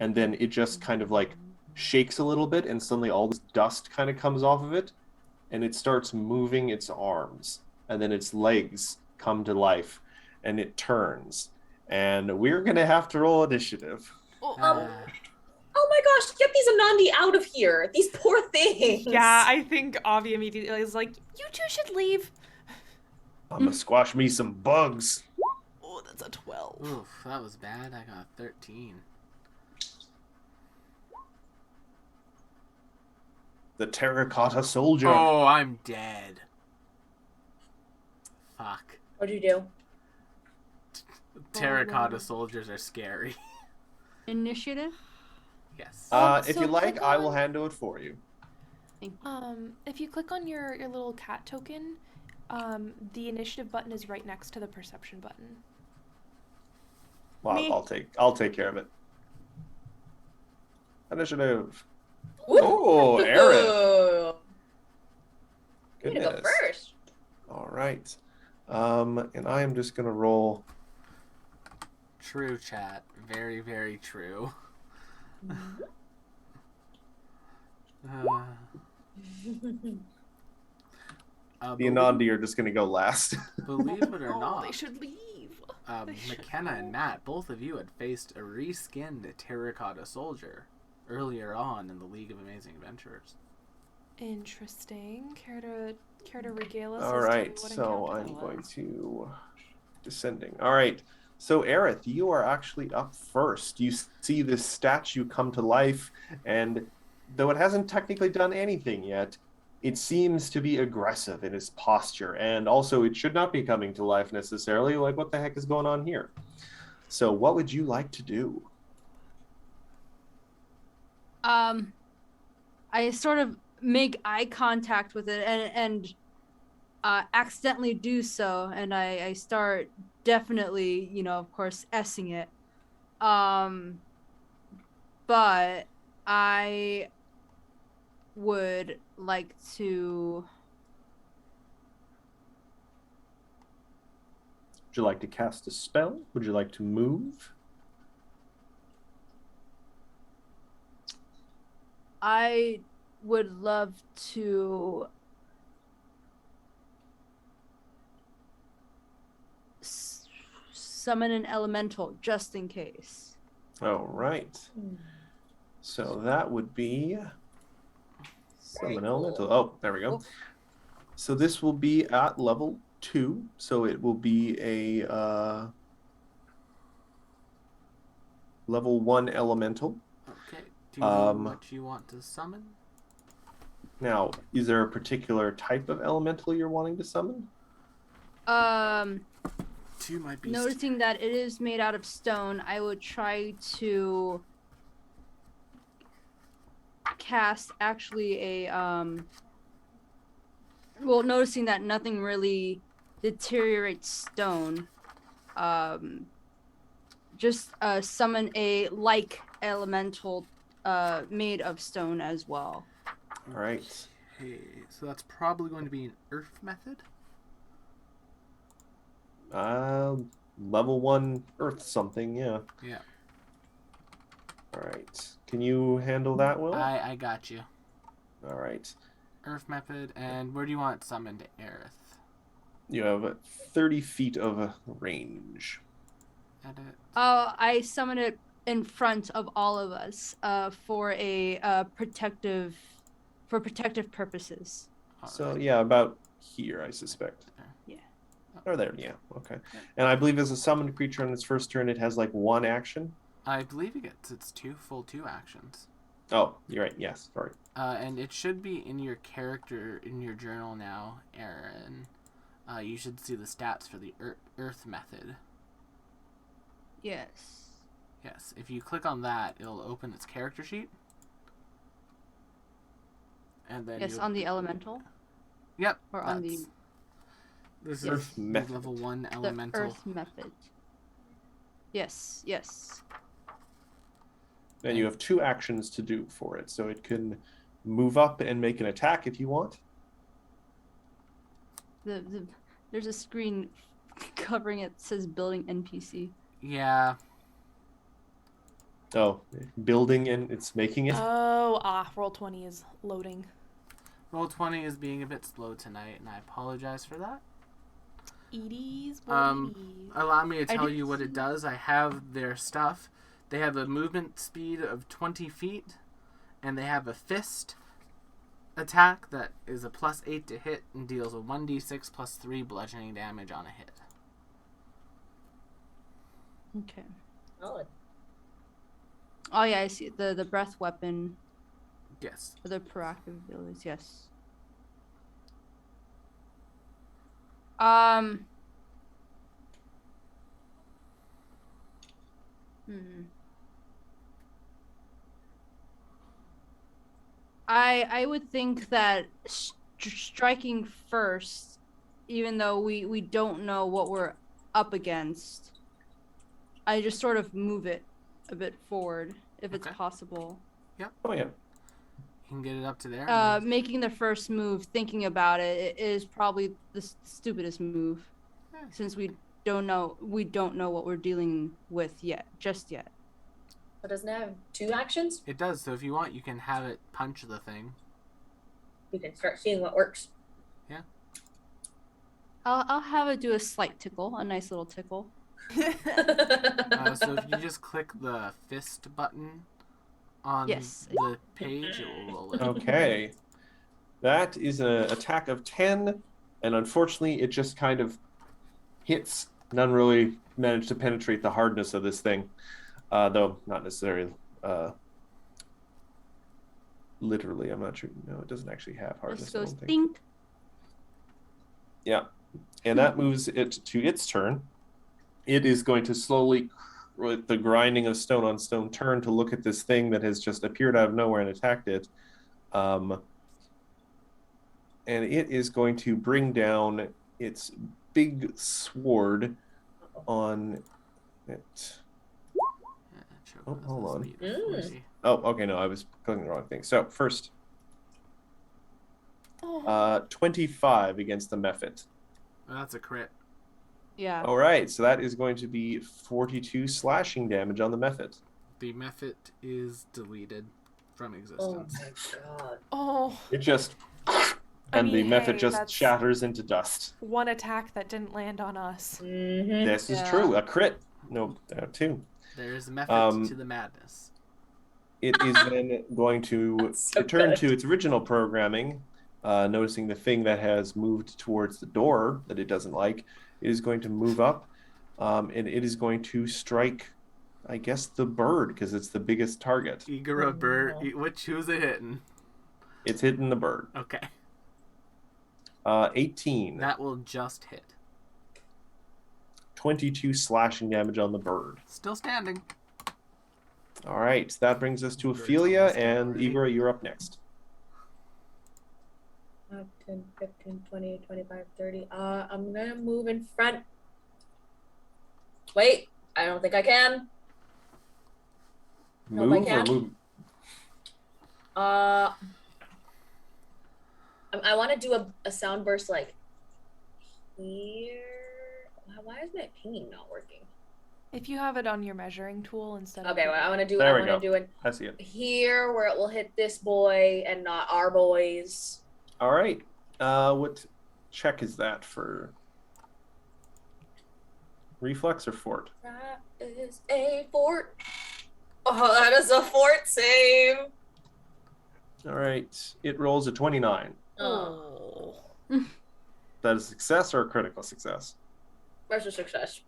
and then it just kind of like shakes a little bit, and suddenly all this dust kind of comes off of it, and it starts moving its arms, and then its legs come to life, and it turns. And we're gonna have to roll initiative. Oh my gosh, get these Anandi out of here. These poor things. Yeah, I think Avi immediately is like, you two should leave. I'm gonna squash me some bugs. Oh, that's a 12. Oof, that was bad. I got 13. The terracotta soldier. Oh, I'm dead. Fuck. What'd you do? Terracotta soldiers are scary. Initiative. Yes. If so you like, click I will on- handle it for you. If you click on your little cat token, the initiative button is right next to the perception button. Well, Me. I'll take care of it. Initiative. Ooh. Oh, Aaron. You need to go Goodness. first. All right. And I am just gonna roll. True, chat. Very, very true. The Anandi are just gonna go last. Believe it or Oh, not, they should leave. They should McKenna and Matt, both of you had faced a reskinned terracotta soldier earlier on in the League of Amazing Adventurers. Interesting. Care to regale us? All as to right, what so encounter I'm that going was? to descending. All right, So, Aerith, you are actually up first. You see this statue come to life, and though it hasn't technically done anything yet, it seems to be aggressive in its posture, and also it should not be coming to life necessarily. Like, what the heck is going on here? So, what would you like to do? I sort of make eye contact with it and accidentally do so, and I start definitely, of course, S-ing it. But I would like to. Would you like to cast a spell? Would you like to move? I would love to summon an elemental just in case. All right. So that would be summon elemental. Oh, there we go. Oh. So this will be at level 2. So it will be a level 1 elemental. Okay. Do you know what you want to summon? Now, is there a particular type of elemental you're wanting to summon? Two might be. Noticing that it is made out of stone, I would try to cast actually a well, noticing that nothing really deteriorates stone, just summon a like elemental made of stone as well. All right. Okay, so that's probably going to be an earth method. Level 1 earth something, yeah. Yeah. All right. Can you handle that, Will? I got you. All right. Earth method, and where do you want it summoned, Aerith? You have 30 feet of range. Edit. I summon it in front of all of us for protective purposes. So yeah, about here, I suspect. Yeah. Or there, yeah, okay. And I believe as a summoned creature on its first turn, it has like 1 action. I believe it gets its full two actions. Oh, you're right. Yes, sorry. And it should be in your character in your journal now, Aaron. You should see the stats for the earth method. Yes. Yes, if you click on that, it'll open its character sheet. And then Yes, on the elemental. Yep. Or on the. This Yes. is level 1 elemental. The earth method. Yes. Yes. And you have 2 actions to do for it. So it can move up and make an attack if you want. There's a screen covering it that says building NPC. Yeah. Oh, building and it's making it. Roll20 is loading. Roll20 is being a bit slow tonight, and I apologize for that. Edie's Allow me to tell you what it does. I have their stuff. They have a movement speed of 20 feet, and they have a fist attack that is a +8 to hit and deals a 1d6 +3 bludgeoning damage on a hit. Okay. Solid. Oh yeah, I see the breath weapon. Yes. For the proactive abilities, yes. I would think that striking first, even though we don't know what we're up against, I just sort of move it a bit forward if it's possible. Oh yeah. You can get it up to there. Making the first move, thinking about it, is probably the stupidest move, since we don't know what we're dealing with just yet. But doesn't it have 2 actions? It does, so if you want, you can have it punch the thing. We can start seeing what works. Yeah. I'll have it do a slight tickle, a nice little tickle. So if you just click the fist button on the page, it will roll it. Okay. That is an attack of 10, and unfortunately it just kind of hits none really managed to penetrate the hardness of this thing, though not necessarily literally. I'm not sure. No, it doesn't actually have hardness. Just I goes don't think. think. Yeah, and that moves it to its turn. It is going to slowly, with the grinding of stone on stone, turn to look at this thing that has just appeared out of nowhere and attacked it. And it is going to bring down its big sword on it. Yeah, Choco Oh, has hold a on. speed of 40. Oh, okay, no, I was clicking the wrong thing. So first, Oh. 25 against the Mephit. Oh, that's a crit. Yeah. All right, so that is going to be 42 slashing damage on the Mephit. The Mephit is deleted from Oh existence. my god. Oh. It just, I and the mean, Mephit hey, just that's shatters into dust. one attack that didn't land on us. Mm-hmm. This is Yeah. true. A crit. No, two. There is a method Um, to the madness. It is then going to That's so return good. to its original programming, noticing the thing that has moved towards the door that it doesn't like. It is going to move up, and it is going to strike, I guess, the bird because it's the biggest target. Igora bird. Which who's it hitting? It's hitting the bird. Okay. 18. That will just hit. 22 slashing damage on the bird. Still standing. All right, that brings us to Bird's Ophelia, almost dead and already. Igor, you're up next. 5, 10, 15, 20, 25, 30. I'm gonna move in front. Wait, I don't think I can. Nope, I Move or can't. move? I want to do a sound burst like here. Why is my pinging not working? If you have it on your measuring tool instead of. Okay, well, I want to do. There I we want to go. do it I see it. here where it will hit this boy and not our boys. All right. What check is that for? Reflex or fort? That is a fort. Oh, that is a fort save. All right. It rolls a 29. Oh, That is a success or a critical success? versus success.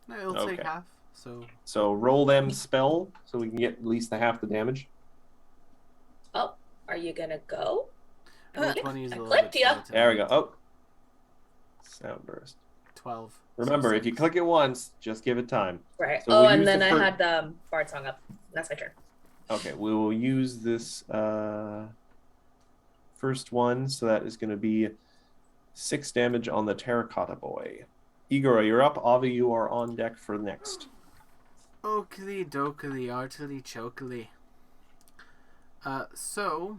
No, it'll take Okay. half. So So roll them spell so we can get at least the half the damage. Oh, are you gonna go? roll 20 is a I little bit clicked ya. slow today. There we go. Oh. Sound burst. 12. Remember, if you click it once, just give it time. Right. So Oh, we'll and use then the I fir- had the bard song up. That's my turn. Okay, we will use this first one. So that is going to be 6 damage on the terracotta boy. Igor, you're up. Avi, you are on deck for next. Oakley, dokily, artily, chokily. So,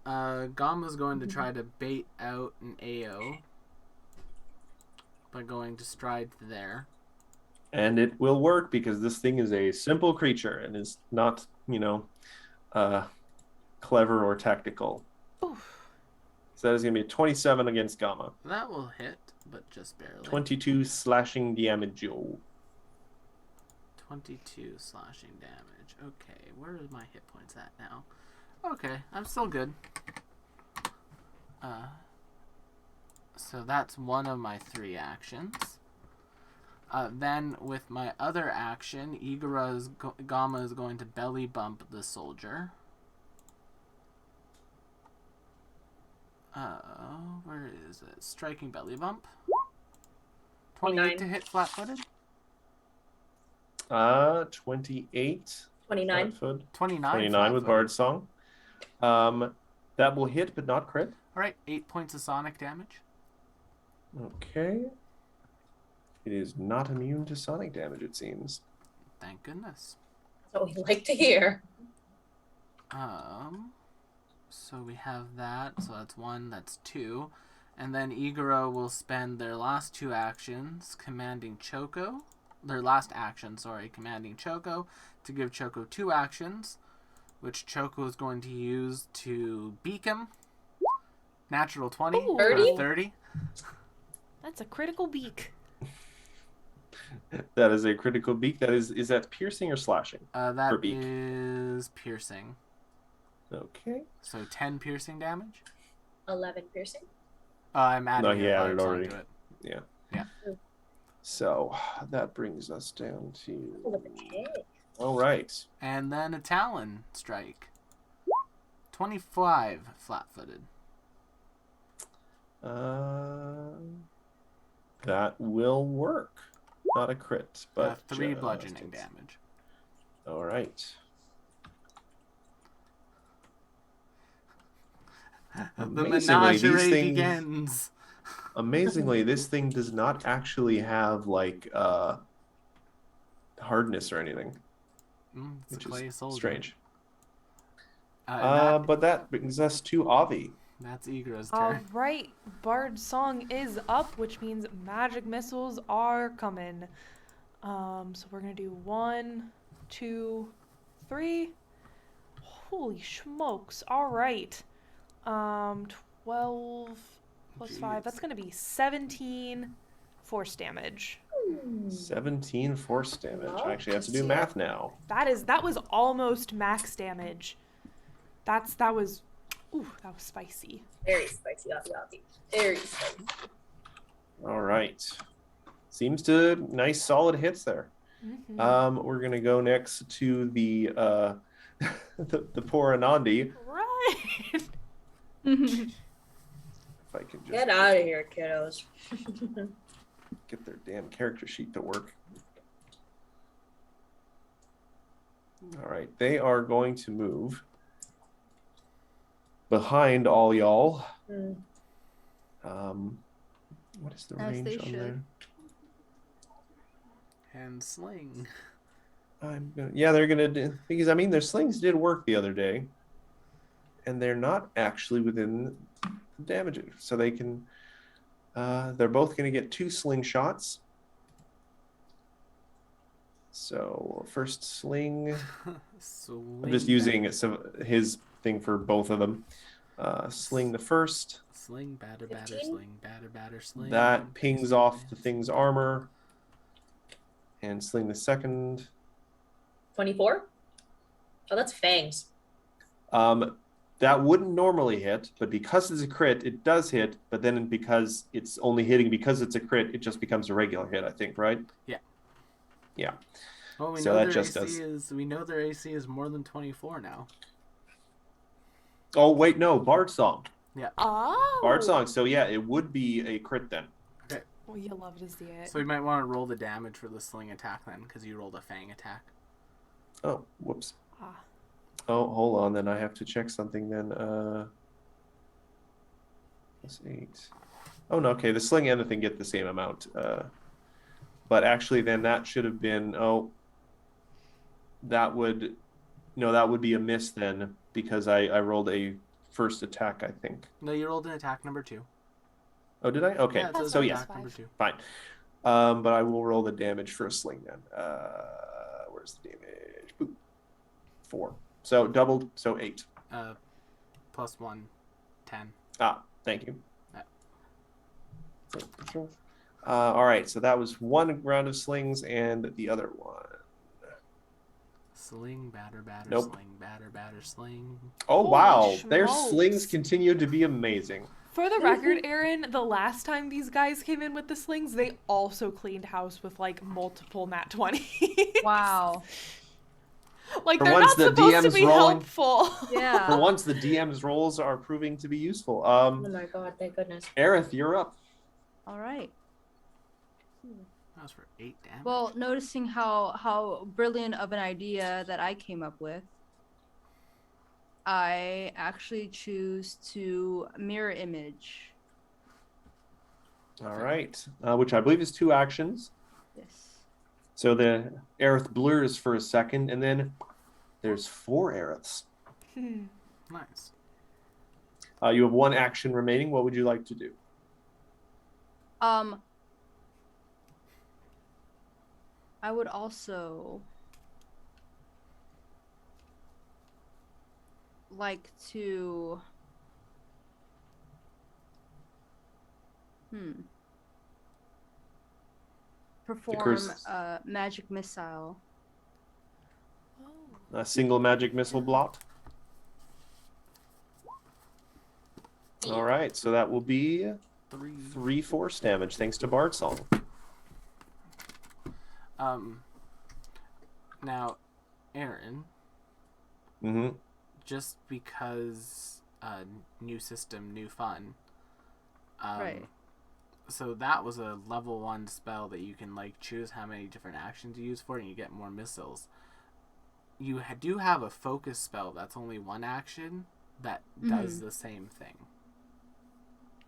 Gama's going to try to bait out an AO by going to stride there. And it will work because this thing is a simple creature and is not, clever or tactical. Oof. So that is going to be a 27 against Gamma. That will hit, but just barely. 22 slashing damage. 22 slashing damage. Okay, where are my hit points at now? Okay, I'm still good. So that's one of my 3 actions. Then with my other action, Gamma is going to belly bump the soldier. Where is it? Striking belly bump. 28 to hit flat-footed. 28. 29. Flat-foot. 29. 29 with flat-footed. Bard Song. That will hit, but not crit. All right, 8 points of sonic damage. Okay. It is not immune to sonic damage, it seems. Thank goodness. That's what we like to hear. So we have that. So that's 1, that's 2. And then Igoro will spend their last 2 actions commanding Choco. Their last action, commanding Choco to give Choco 2 actions, which Choco is going to use to beak him. Natural 20 Ooh. for 30? 30. That's a critical beak. That is a critical beak. Is that piercing or slashing? That beak. is piercing. Okay. So 10 piercing damage. 11 piercing. I'm adding No, he a added Bard Song already. to it. Yeah. Yeah. So that brings us down to. Look at that. All right. And then a Talon strike. 25 flat-footed. That will work. Not a crit, but 3 bludgeoning damage. All right. The menagerie begins. Amazingly, this thing does not actually have like hardness or anything, It's which a clay is soldier. strange. And But that brings us to Avi. that's Igra's All turn. right, Bard's song is up, which means magic missiles are coming. So we're gonna do 1, 2, 3. Holy smokes! All right. 12 plus 5. That's gonna be 17 force damage. 17 force damage. Well, I actually have to do just math now. That was almost max damage. That was spicy. Very spicy, Avi. Very spicy. All right. Seems to nice solid hits there. Mm-hmm. We're gonna go next to the the poor Anandi. Right. If I can just Get out of here, kiddos. get their damn character sheet to work. All right, they are going to move behind all y'all. Mm. What is the As range they on should. there? And sling. They're gonna do, because I mean their slings did work the other day, and they're not actually within damage, so they can. They're both gonna get 2 slingshots. So first sling. I'm just using his thing for both of them. Sling the first. Sling, batter, 15? sling, batter, sling. That pings off the thing's armor. And sling the second. 24? Oh, that's fangs. That wouldn't normally hit, but because it's a crit, it does hit. But then because it's only hitting because it's a crit, it just becomes a regular hit, I think, right? Yeah. Yeah. Well, we So know that their just AC we know their AC is more than 24 now. Oh, wait, no. Bard Song. Oh. Bard Song. So, yeah, it would be a crit then. Okay. Well, you love to see it. So we might want to roll the damage for the sling attack then, because you rolled a fang attack. Oh, whoops. Ah. Oh, hold on. Then I have to check something then. Plus 8. Oh, no. Okay. The sling and the thing get the same amount. But actually, then that should have been. Oh, that would. No, that would be a miss then because I rolled a first attack, I think. No, you rolled an attack number 2. Oh, did I? Okay. Yeah, it says So, attack yeah. number 2. Fine. But I will roll the damage for a sling then. Where's the damage? Boop. 4. So doubled, so 8. Plus 1, 10. Ah, thank you. Yeah. All right, so that was one round of slings and the other one. Sling, batter, Nope. sling, batter, sling. Oh, Holy wow. Their smokes. slings continue to be amazing. For the record, Aaron, the last time these guys came in with the slings, they also cleaned house with like multiple nat 20s. Wow. Like For they're once not the supposed to DM's be rolling. helpful. For Yeah. once, the DM's rolls are proving to be useful. Oh my god, thank goodness. Aerith, you're up. All right. That was for 8 damage. Well, noticing how brilliant of an idea that I came up with, I actually choose to mirror image. All right, which I believe is 2 actions. Yes. So the Aerith blurs for a second, and then there's 4 Aeriths. Nice. You have 1 action remaining. What would you like to do? I would also like to perform curses. a magic missile. A single magic missile blot. All right, so that will be 3. 3 force damage thanks to Bard Song. Now, Aaron, Mm-hmm. just because new system, new fun. Right. So that was a level 1 spell that you can like choose how many different actions you use for it, and you get more missiles. You do have a focus spell that's only 1 action that does the same thing.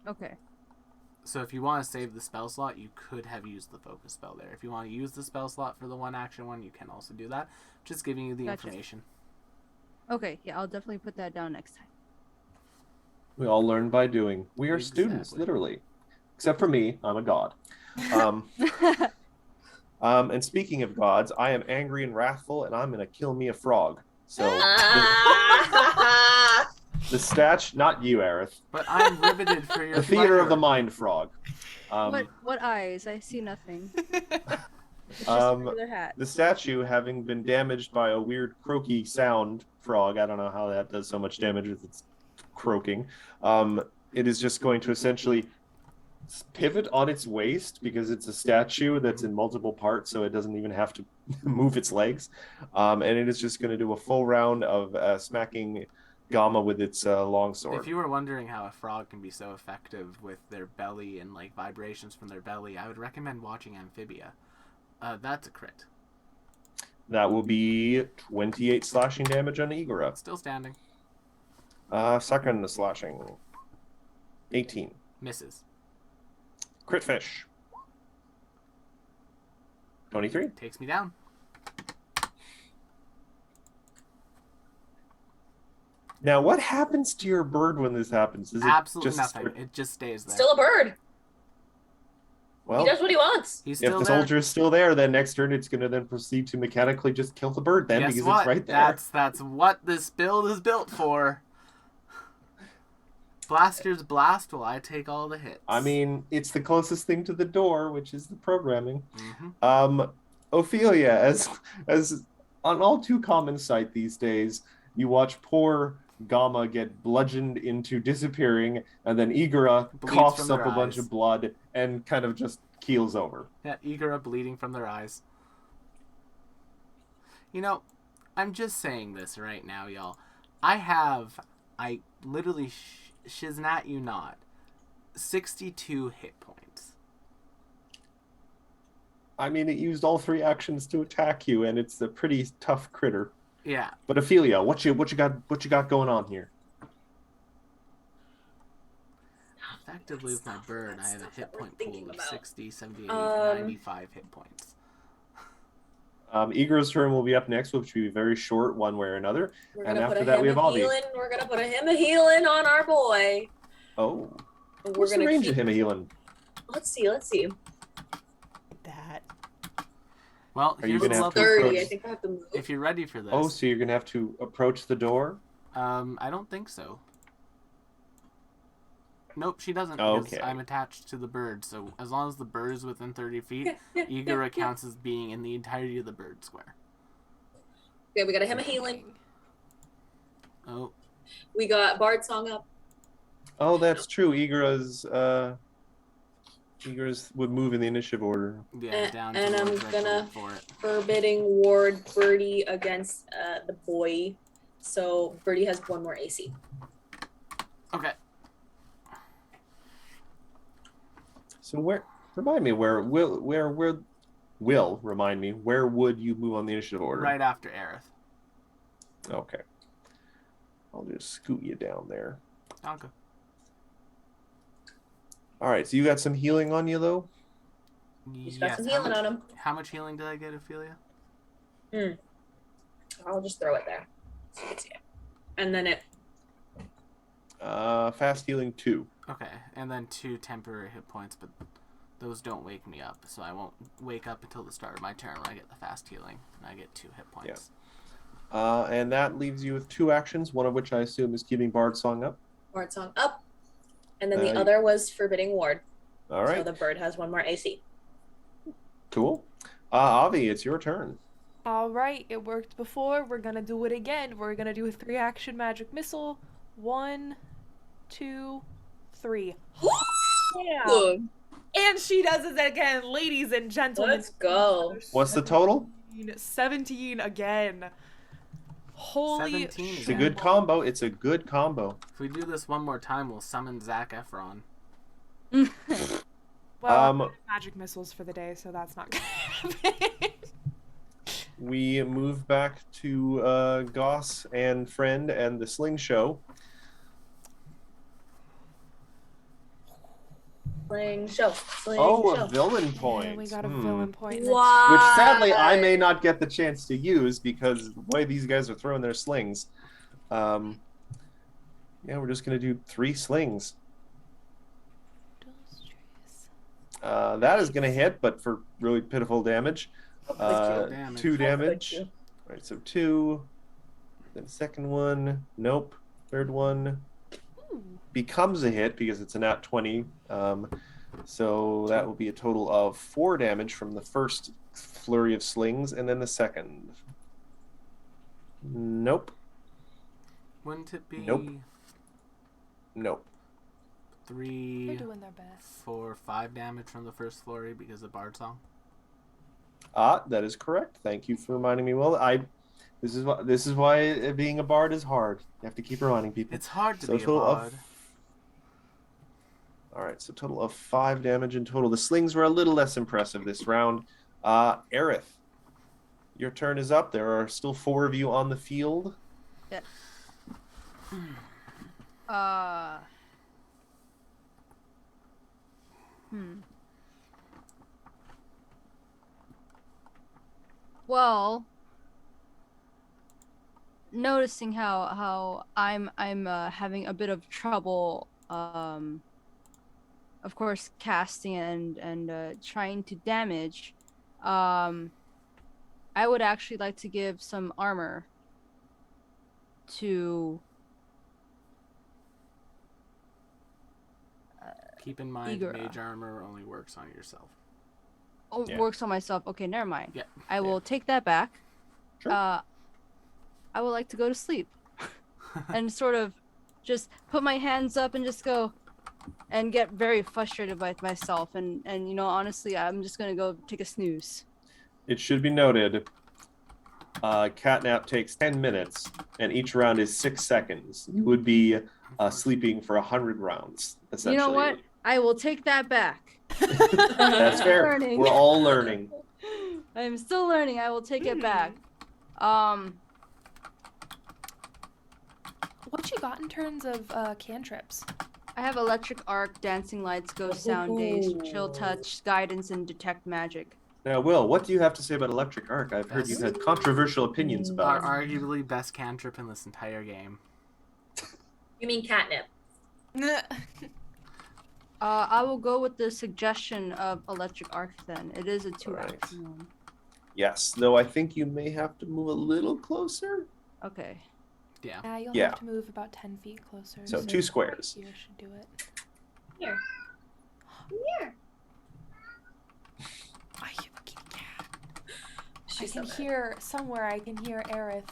Okay. So if you want to save the spell slot, you could have used the focus spell there. If you want to use the spell slot for the 1 action one, you can also do that. Just giving you the Gotcha. information. Okay, yeah, I'll definitely put that down next time. We all learn by doing. We are students, Exactly. literally. Except for me, I'm a god. And speaking of gods, I am angry and wrathful, and I'm gonna kill me a frog. So the statue, not you, Aerith. But I'm riveted for your The theater of the pleasure. mind frog. What eyes? I see nothing. It's just a regular hat. The statue, having been damaged by a weird croaky sound frog, I don't know how that does so much damage with its croaking. It is just going to essentially pivot on its waist because it's a statue that's in multiple parts, so it doesn't even have to move its legs. And it is just going to do a full round of smacking Gamma with its longsword. If you were wondering how a frog can be so effective with their belly and like vibrations from their belly, I would recommend watching Amphibia. That's a crit. That will be 28 slashing damage on Igora. Still standing. Second slashing. 18. Misses. Crit fish. 23. Takes me down. Now, what happens to your bird when this happens? Is it Absolutely just nothing. It just stays there. Still a bird. Well, He does what he wants. He's if still the there. soldier is still there, then next turn it's going to then proceed to mechanically just kill the bird then Guess because what? it's right there. That's what this build is built for. Blasters blast while I take all the hits. I mean, it's the closest thing to the door, which is the programming. Mm-hmm. Ophelia, as on all too common sight these days, you watch poor Gamma get bludgeoned into disappearing, and then Igora Bleeds coughs from up their a bunch eyes. of blood and kind of just keels over. Yeah, Igora bleeding from their eyes. You know, I'm just saying this right now, y'all. I literally shiznat you not, 62 hit points. I mean, it used all 3 actions to attack you, and it's a pretty tough critter. Yeah. But Ophelia, what you got going on here? Effectively with my bird, I have a hit point pool of 60, 78, 95 hit points. Igora's turn will be up next, which will be very short one way or another. We're And gonna put after a that, we him have a Avi. healing. We're gonna put a him a healing on our boy. Oh. And What's the gonna range keep... of him a healing? Let's see. That. Well, Are you here's gonna a have level to 30. approach- I think I have to move. if you're ready for this. Oh, so you're going to have to approach the door? I don't think so. Nope, she doesn't. Oh, Because okay. I'm attached to the bird, so as long as the bird is within 30 feet, Igora counts as being in the entirety of the bird square. Okay, we got a him a healing. Oh, We got Bard Song up. Oh, that's true. Igora's would move in the initiative order. yeah, down and to I'm the red gonna- bullet for it. Forbidding Ward Birdie against the boy. So Birdie has 1 more AC. Okay. So where would you move on the initiative order? Right after Aerith. Okay. I'll just scoot you down there. Okay. All right, so you got some healing on you though? He's got some healing on him. How much healing did I get, Ophelia? I'll just throw it there. So you can see it. And then it. Fast healing 2. Okay, and then 2 temporary hit points, but those don't wake me up, so I won't wake up until the start of my turn when I get the fast healing, and I get 2 hit points. And that leaves you with 2 actions, one of which I assume is keeping Bard Song up. Bard Song up. And then the Uh, other was Forbidding Ward. All right, So the bird has 1 more AC. cool. Avi, it's your turn. All right, it worked before. We're gonna do it again. We're gonna do a 3-action magic missile. 1, 2, 3. Yeah. Good. And she does it again, ladies and gentlemen. Let's go. What's the total? 17 again. Holy 17 It's a good combo. It's a good combo. If we do this one more time, we'll summon Zac Efron. Well, magic missiles for the day, so that's not gonna happen. We move back to Goss and Friend and the Sling Show. Sling show. Sling Oh, show. a villain point. And we got a villain point. Wow. Which sadly I may not get the chance to use because the way these guys are throwing their slings. Yeah, we're just gonna do 3 slings. That is gonna hit, but for really pitiful damage. Damage. 2 damage. you. All right, so 2. Then second one, nope. Third one becomes a hit because it's a nat 20. So that will be a total of 4 damage from the first flurry of slings, and then the second. Nope. Wouldn't it be Nope. Nope. 3, They're doing their best. 4, 5 damage from the first flurry because of Bard Song? That is correct. Thank you for reminding me. Well, this is why being a bard is hard. You have to keep reminding people. It's hard to So be a total bard. of. All right, so total of 5 damage in total. The slings were a little less impressive this round. Aerith, your turn is up. There are still 4 of you on the field. Yeah. Well, noticing how I'm having a bit of trouble, of course, casting and trying to damage, I would actually like to give some armor to Keep in mind, Igora. mage armor only works on yourself. Yeah. works on myself. Okay, never mind. Yeah. I will take that back. Sure. I would like to go to sleep and sort of just put my hands up and just go and get very frustrated with myself. And you know, honestly, I'm just going to go take a snooze. It should be noted, catnap takes 10 minutes, and each round is 6 seconds. You would be sleeping for 100 rounds, essentially. You know what? I will take that back. That's fair. Learning. We're all learning. I'm still learning. I will take it back. What you got in terms of cantrips? I have electric arc, dancing lights, ghost sound, daze, chill touch, guidance, and detect magic. Now, Will, what do you have to say about electric arc? I've heard you've had controversial opinions about it. Arguably best cantrip in this entire game. You mean catnip? I will go with the suggestion of electric arc then. It is a 2 Alright. action one. Yes, though I think you may have to move a little closer. Okay. Yeah. You'll Yeah. have to move about 10 feet closer. So 2 squares. Here should do it. Here. Here. I have a kitty cat. She's I can hear somewhere. I can hear Aerith.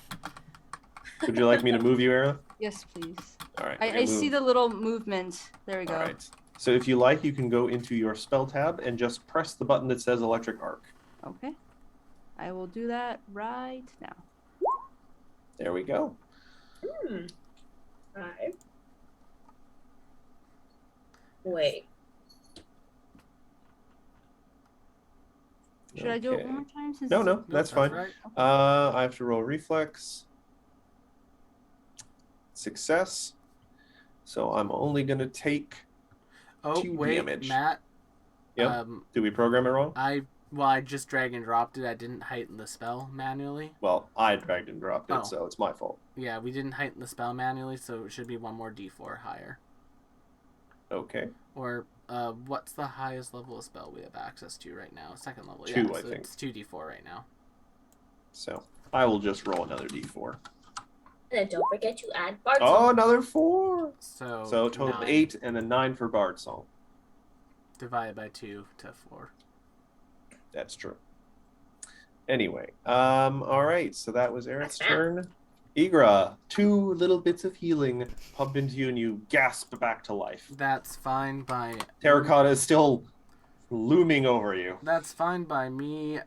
Would you like me to move you, Era? Yes, please. All right. I see the little movement. There we go. All right. So if you like, you can go into your spell tab and just press the button that says electric arc. Okay. I will do that right now. There we go. 5. Wait. Should I do it Okay. one more time? Since No, it's- no, that's fine. Right. I have to roll reflex. Success. So I'm only going to take. Oh, 2 wait, damage. Matt. Yep. Did we program it wrong? I just drag and dropped it. I didn't heighten the spell manually. Well, I dragged and dropped it, Oh. so it's my fault. Yeah, we didn't heighten the spell manually, so it should be 1 more d4 higher. Okay. Or, what's the highest level of spell we have access to right now? Second level, 2, yeah. I So think. it's 2d4 right now. So I will just roll another d4. And then don't forget to add Bard Oh, song. another 4. So So total of 8 and then 9 for Bard Song. Divided by 2 to 4. That's true. Anyway, all right. So that was Eric's turn. Igra, 2 little bits of healing pump into you, and you gasp back to life. That's fine by... Terracotta is still looming over you. That's fine by me.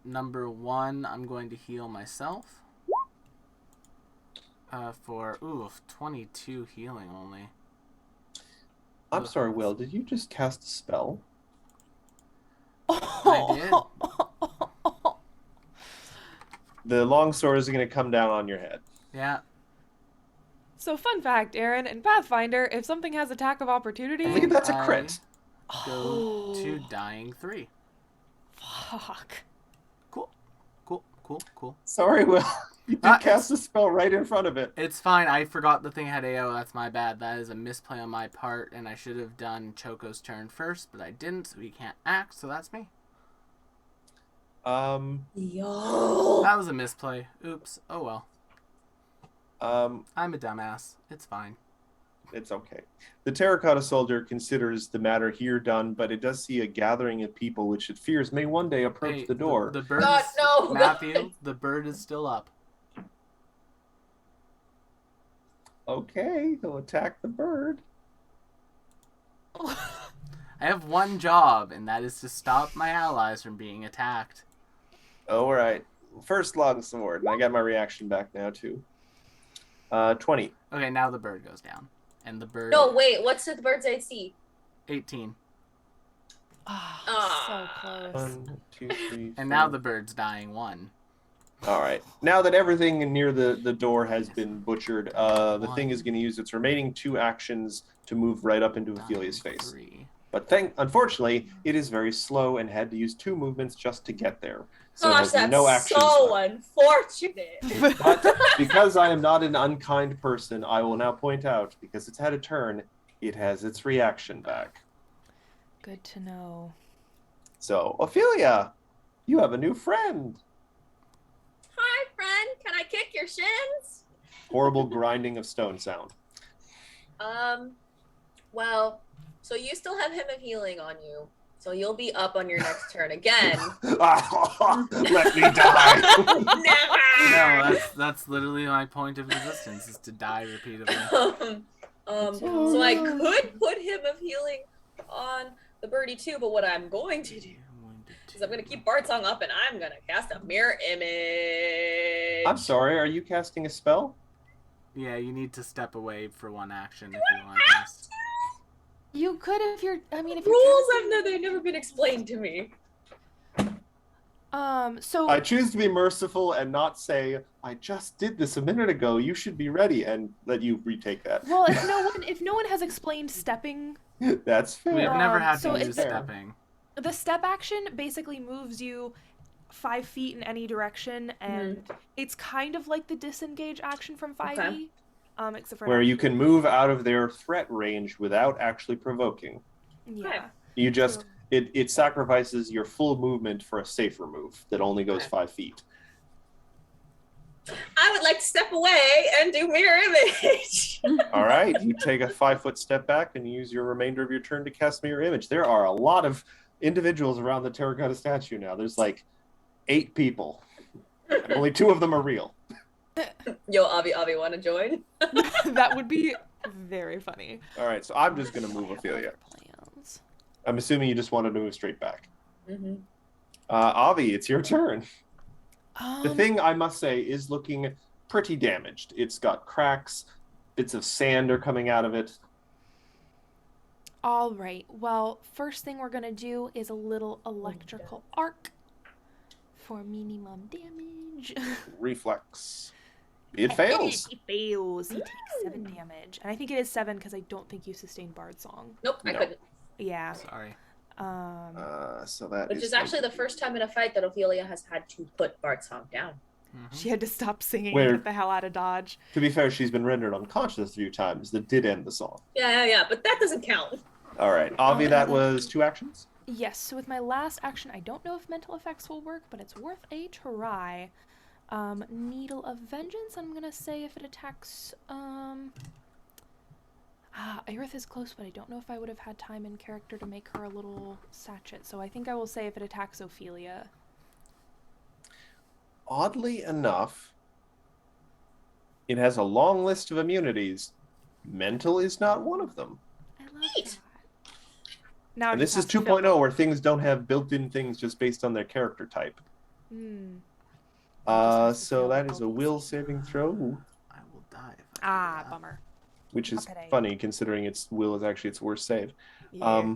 Number 1, I'm going to heal myself. For 22 healing only. I'm sorry, Will. Did you just cast a spell? I did. The longsword is going to come down on your head. Yeah. So fun fact, Aaron, in Pathfinder, if something has attack of opportunity, I think that's a crit. Go to dying 3. fuck. Cool. Sorry, Will. You did cast a spell right in front of it. It's fine. I forgot the thing had AO. That's my bad. That is a misplay on my part, and I should have done Choco's turn first, but I didn't, so he can't act, so that's me. Yo. That was a misplay. Oops. Oh well. I'm a dumbass. It's fine. It's okay. The terracotta soldier considers the matter here done, but it does see a gathering of people which it fears may one day approach the door. The bird God, is, no, Matthew, God. the bird is still up. Okay, he'll attack the bird. I have one job, and that is to stop my allies from being attacked. All right. First longsword, and I got my reaction back now too. 20. Okay, now the bird goes down. And the bird... No, wait. What's the bird's AC? 18. So close. 1, 2, 3, And now the bird's dying 1. All right. Now that everything near the door has been butchered, the thing is going to use its remaining 2 actions to move right up into Ophelia's face. 3. But unfortunately, it is very slow and had to use 2 movements just to get there. So it Gosh, has that's no actions so left. unfortunate. But because I am not an unkind person, I will now point out, because it's had a turn, it has its reaction back. Good to know. So, Ophelia, you have a new friend. Hi, friend. Can I kick your shins? Horrible grinding of stone sound. Well, so you still have Hymn of Healing on you. So you'll be up on your next turn again. Let me die. No, that's literally my point of resistance, is to die repeatedly. So I could put Hymn of Healing on the birdie too, but what I'm going to do is I'm going to keep Bard Song up and I'm going to cast a mirror image. I'm sorry, are you casting a spell? Yeah, you need to step away for 1 action if you want to cast. You could if you're. I mean, if Rules you're. they've never been explained to me. So. I choose to be merciful and not say, I just did this a minute ago, you should be ready, and let you retake that. Well, if no one has explained stepping, That's fair. We've never had so to use it's- stepping. the step action basically moves you 5 feet in any direction, and it's kind of like the disengage action from 5e. Okay. Except for Where you can move out of their threat range without actually provoking. Yeah. You just it sacrifices your full movement for a safer move that only goes Okay. 5 feet. I would like to step away and do mirror image. All right, you take a 5-foot step back and use your remainder of your turn to cast mirror image. There are a lot of individuals around the terracotta statue now. There's like 8 people. And only 2 of them are real. Yo, Avi, want to join? That would be very funny. All right, so I'm just going to move Ophelia. Plans. I'm assuming you just wanted to move straight back. Mm-hmm. Avi, it's your turn. The Um, thing I must say is looking pretty damaged. It's got cracks, bits of sand are coming out of it. All right. Well, first thing we're gonna do is a little electrical arc for minimum damage. Reflex. It fails. He fails. He takes 7 damage, and I think it is 7 because I don't think you sustained Bard Song. Nope, I No. couldn't. Yeah. Sorry. So that Which is actually the first time in a fight that Ophelia has had to put Bard Song down. She had to stop singing Where- and get the hell out of Dodge. To be fair, she's been rendered unconscious a few times. That did end the song. Yeah, but that doesn't count. All right, Avi, that was 2 actions. Yes, so with my last action, I don't know if mental effects will work, but it's worth a try. Needle of Vengeance, I'm gonna say if it attacks, Aerith is close, but I don't know if I would have had time in character to make her a little sachet, so I think I will say if it attacks Ophelia. Oddly enough, it has a long list of immunities. Mental is not one of them. I love Neat. that. Now And it this is just has to fill 2.0 where things don't have built-in things just based on their character type. them. just has to So fill that is a LBC. will saving throw, I will die if I do Ah, that. bummer. which is Okay. funny considering its will is actually its worst save. Yeah.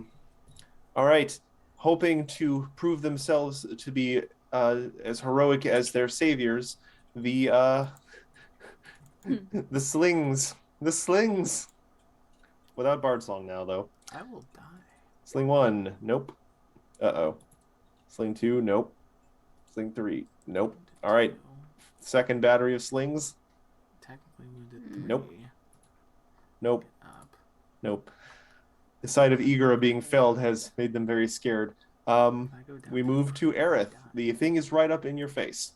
All right, hoping to prove themselves to be as heroic as their saviors, the the slings, without bard song now though. I will die. Sling 1, nope. Uh-oh. Sling 2, nope. Sling 3, nope. All right, second battery of slings, Technically wounded Nope. 3. nope, Get up. nope. The sight of Igora being felled has made them very scared. If I go down We to move to 3, I Aerith. die. The thing is right up in your face.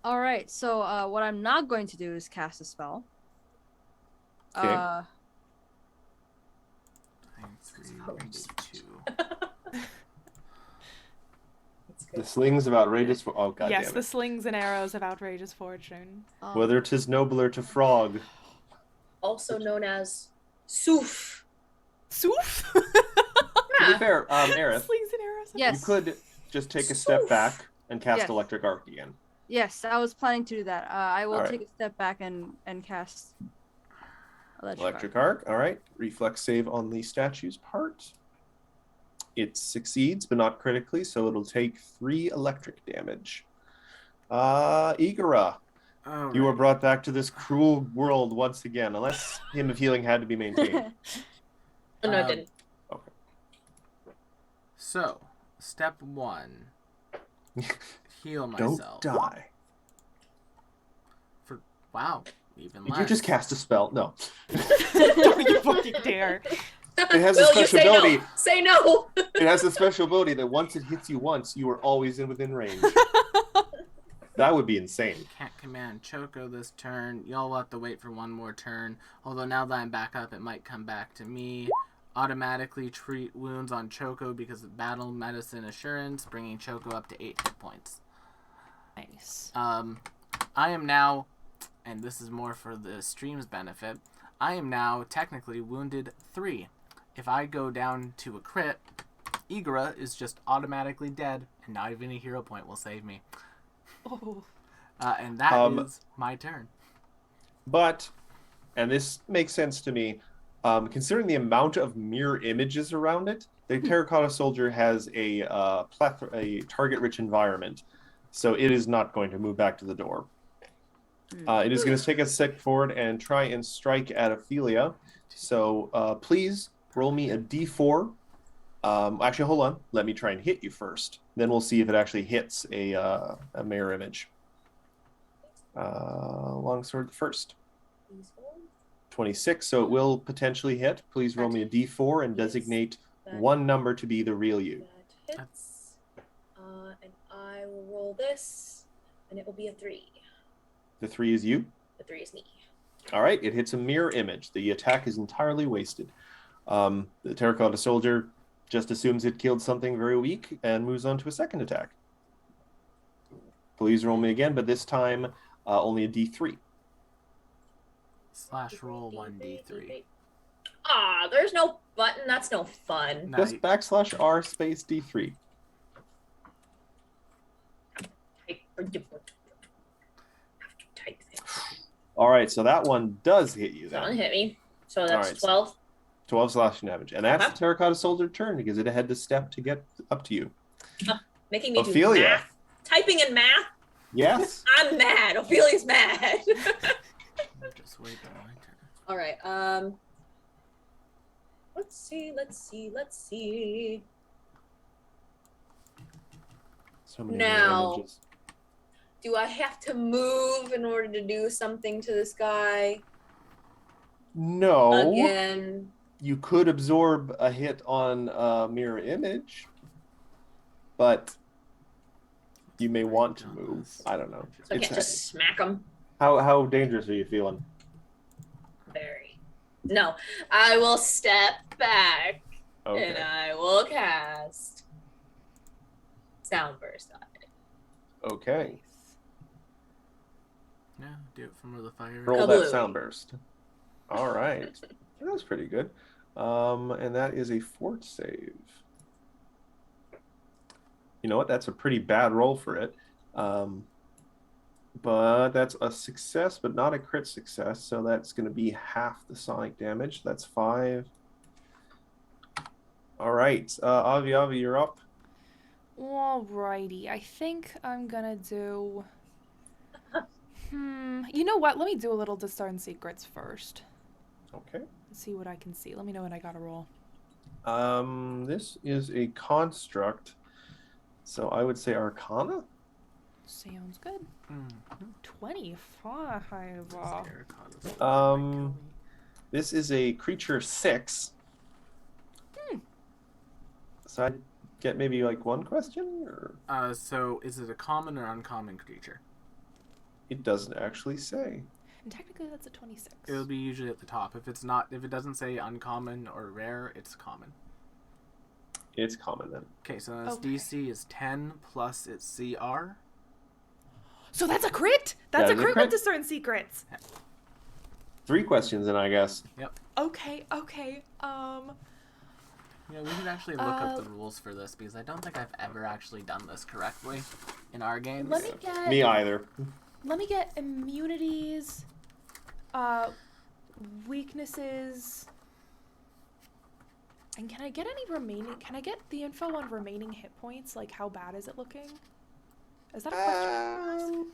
All right. So what I'm not going to do is cast a spell. Okay. Dying 3, wounded 2. The slings of outrageous. Oh god Yes, damn the it! slings and arrows of outrageous fortune. Whether 'tis nobler to frog. Also known as Soof. Soof? To be Yeah. fair, Aerith, Slings and arrows. Yes. you could just take a step Soof. back and cast Yes. electric arc again. Yes, I was planning to do that. I will All right. take a step back and cast Electric arc. All right. Reflex save on the statue's part. It succeeds, but not critically, so it'll take 3 electric damage. Igora, All you are right. brought back to this cruel world once again, unless hymn of healing had to be maintained. Oh, no, it Um, didn't. Okay. So, step 1. Heal Don't myself. die. Wow. Even Did less. you just cast a spell? No. Don't you fucking dare. It has a Will you special say ability. no? Say no. It has a special ability that once it hits you once, you are always in within range. That would be insane. Can't command Choco this turn. Y'all will have to wait for one more turn. Although now that I'm back up, it might come back to me. Automatically treat wounds on Choco because of battle medicine assurance, bringing Choco up to 8 hit points. Nice. I am now, and this is more for the stream's benefit, I am now technically wounded 3. If I go down to a crit, Igora is just automatically dead, and not even a hero point will save me. Oh. And that is my turn. But, and this makes sense to me, considering the amount of mirror images around it, the Terracotta Soldier has a target-rich environment, so it is not going to move back to the door. It is going to take a step forward and try and strike at Ophelia. So please roll me a d4. Actually, hold on. Let me try and hit you first. Then we'll see if it actually hits a mirror image. Longsword first. 26, so it will potentially hit. Please roll me a d4 and designate one number to be the real you. That hits. And I will roll this, and it will be a 3. The 3 is you. The 3 is me. All right, it hits a mirror image. The attack is entirely wasted. The Terracotta Soldier just assumes it killed something very weak and moves on to a second attack. Please roll me again, but this time only a d3. / roll 1d3. Ah, there's no button. That's no fun. No, Just /r space d3. Type thing. All right, so that one does hit you That one then. hit me. So that's right. 12. 12 slashing damage. And that's Uh-huh. the Terracotta Soldier turn because it had to step to get up to you. Making me do Ophelia. math. Typing in math. Yes? I'm mad. Ophelia's mad. just wait for my turn. All right. Let's see. So many Now- images. Do I have to move in order to do something to this guy No. again? You could absorb a hit on a mirror image, but you may want to move. I don't know. So I can't just smack him. How dangerous are you feeling? Very. No, I will step back and Okay. I will cast Sound Burst on it. Okay. Yeah, do it from where the fire Roll is. that Kablooey. sound burst. All right. That was pretty good. And that is a fort save. You know what? That's a pretty bad roll for it. But that's a success, but not a crit success. So that's going to be half the sonic damage. That's 5. All right. Avi, you're up. Alrighty, I think I'm gonna do. You know what? Let me do a little Discern Secrets first. Okay. Let's see what I can see. Let me know when I got a roll. This is a construct. So I would say Arcana. Sounds good. Mm-hmm. 25. This is a creature 6. So I'd get maybe like one question, or So is it a common or uncommon creature? it doesn't actually say. And technically, that's a 26. It'll be usually at the top. If it doesn't say uncommon or rare, it's common. It's common then. Okay, so then its Okay. DC is 10 plus its CR. So that's a crit. That's That a is a crit crit. with Discern Secrets. 3 questions then, I guess. Okay. Yeah, we should actually look up the rules for this because I don't think I've ever actually done this correctly in our games. Let me get. Me either. Let me get immunities, weaknesses, and can I get any remaining? Can I get the info on remaining hit points? Like, how bad is it looking? Is that a question?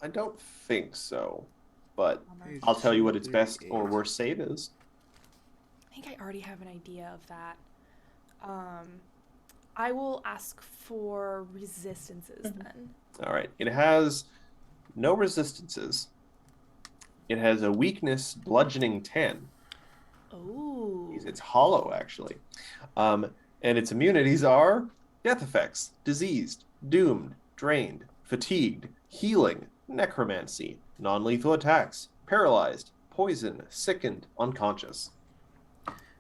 I don't think so, but Bummer. I'll tell you what its best or worst save is. I think I already have an idea of that. I will ask for resistances then. All right. It has no resistances. It has a weakness bludgeoning 10. Oh. It's hollow, actually. And its immunities are death effects, diseased, doomed, drained, fatigued, healing, necromancy, non-lethal attacks, paralyzed, poison, sickened, unconscious.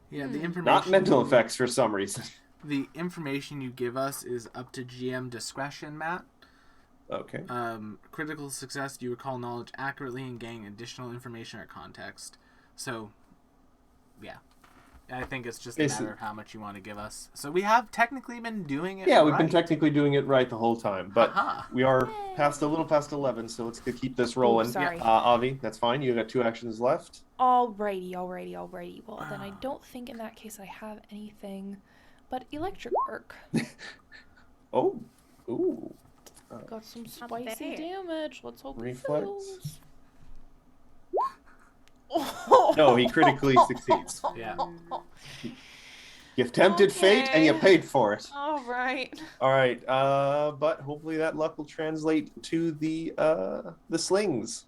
Yeah, the information. Not mental effects for some reason. The information you give us is up to GM discretion, Matt. Okay. Critical success, you recall knowledge accurately and gain additional information or context. So, yeah. I think it's just a matter of how much you want to give us. So we have technically been doing it. Yeah, we've been right. technically doing it right the whole time, but Aha. we are a little past 11, so let's keep this rolling. sorry. Avi, that's fine. You got 2 actions left. Alrighty. Well, then I don't think in that case I have anything but electric arc. Oh, ooh. Got some Not spicy bad. damage. Let's hope Reflex. it fills. No, he critically succeeds. Yeah. You've tempted fate and you Okay. paid for it. All right. All right, but hopefully that luck will translate to the slings.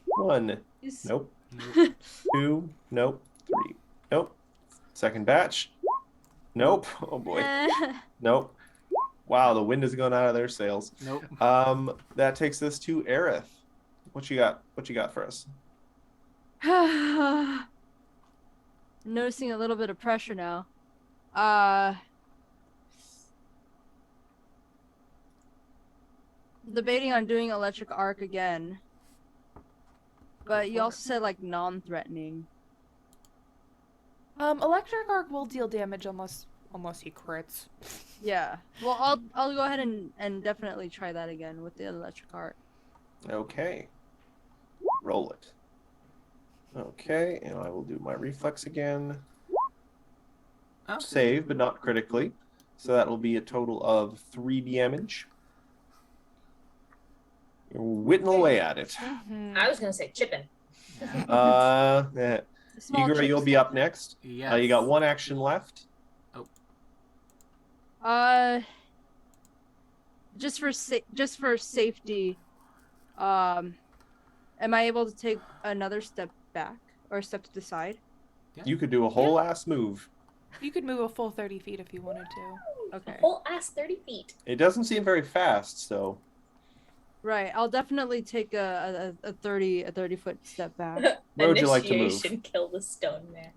1, nope. Nope. 2, nope. 3, nope. Second batch, nope. Oh boy, nope. Wow, the wind has gone out of their sails. Nope. That takes us to Aerith. What you got? What you got for us? Noticing a little bit of pressure now. Debating on doing electric arc again. But you also said like non-threatening. Electric arc will deal damage unless he crits. Yeah. Well, I'll go ahead and definitely try that again with the electric arc. Okay. Roll it. Okay, and I will do my reflex again. Oh. Save, but not critically. So that will be a total of 3 damage. You're whittling away at it. I was gonna say chipping. Yeah. Small Igor, you'll be chips. up next. Yes. You got 1 action left. Just for safety, am I able to take another step back or a step to the side? Yeah. You could do a whole ass move. You could move a full 30 feet if you wanted to. Okay. A whole ass 30 feet. It doesn't seem very fast, so Right. I'll definitely take a 30-foot step back. where would you like to move? Initiation, kill the stone man.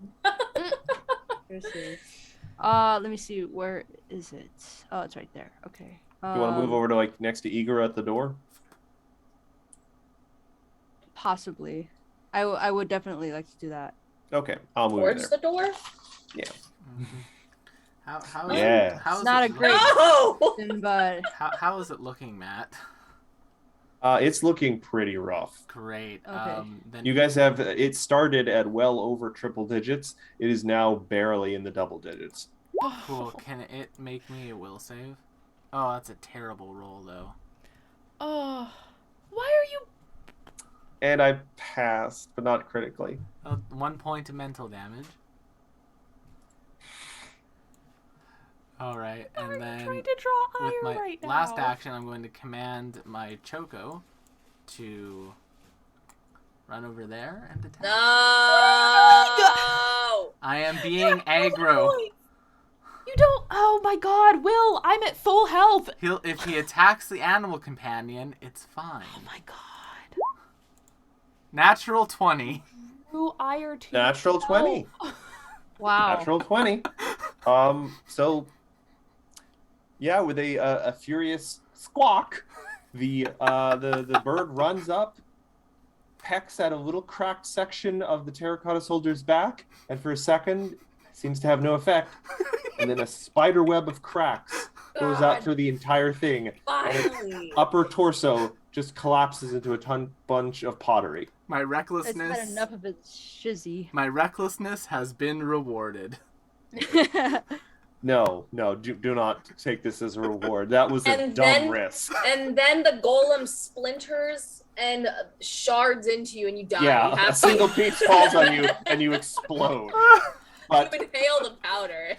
Seriously. Let me see. Where is it? Oh, it's right there. Okay. You want to move over to like next to Igor at the door? Possibly. I would definitely like to do that. Okay, I'll move you Towards there. the door? Mhm. How is Yes. it, how is Not it a great- No! But how is it looking, Matt? It's looking pretty rough. Great. Okay. Then You guys have it started at well over triple digits. It is now barely in the double digits. cool. Can it make me a will save? Oh, that's a terrible roll though. Oh, why are you? And I passed, but not critically. 1 point of mental damage. All right, Why are and you then trying to draw with ire my right now? last action, I'm going to command my Choco to run over there and attack. No! I am being aggro. You don't. Oh my God, Will! I'm at full health. If he attacks the animal companion, it's fine. Oh my God. Natural 20. True ire to Natural 20. wow. Natural 20. So yeah, with a furious squawk, the bird runs up, pecks at a little cracked section of the terracotta soldier's back, and for a second seems to have no effect. And then a spider web of cracks goes out God. through the entire thing. And its Finally. upper torso just collapses into a bunch of pottery. My It's recklessness. had enough of its shizzy. My recklessness has been rewarded. No, do not take this as a reward. That was a And dumb then- risk. And then the golem splinters and shards into you and you die. You Yeah, a have single to, piece falls on you and you explode. But you inhale the powder.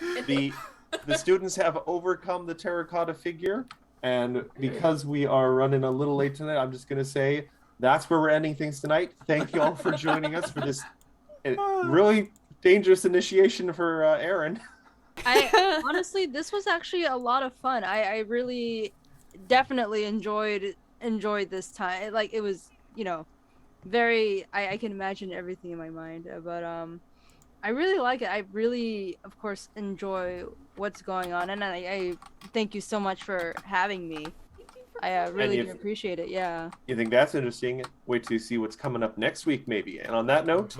the students have overcome the terracotta figure, and because we are running a little late tonight, I'm just gonna say that's where we're ending things tonight. Thank you all for joining us for this really dangerous initiation for Aaron. I honestly, this was actually a lot of fun. I really definitely enjoyed this time. Like it was, very. I can imagine everything in my mind. But I really like it. I really, of course, enjoy what's going on, and I thank you so much for having me. I really if- do appreciate it. Yeah. You think that's interesting? Wait to see what's coming up next week, maybe. And on that note,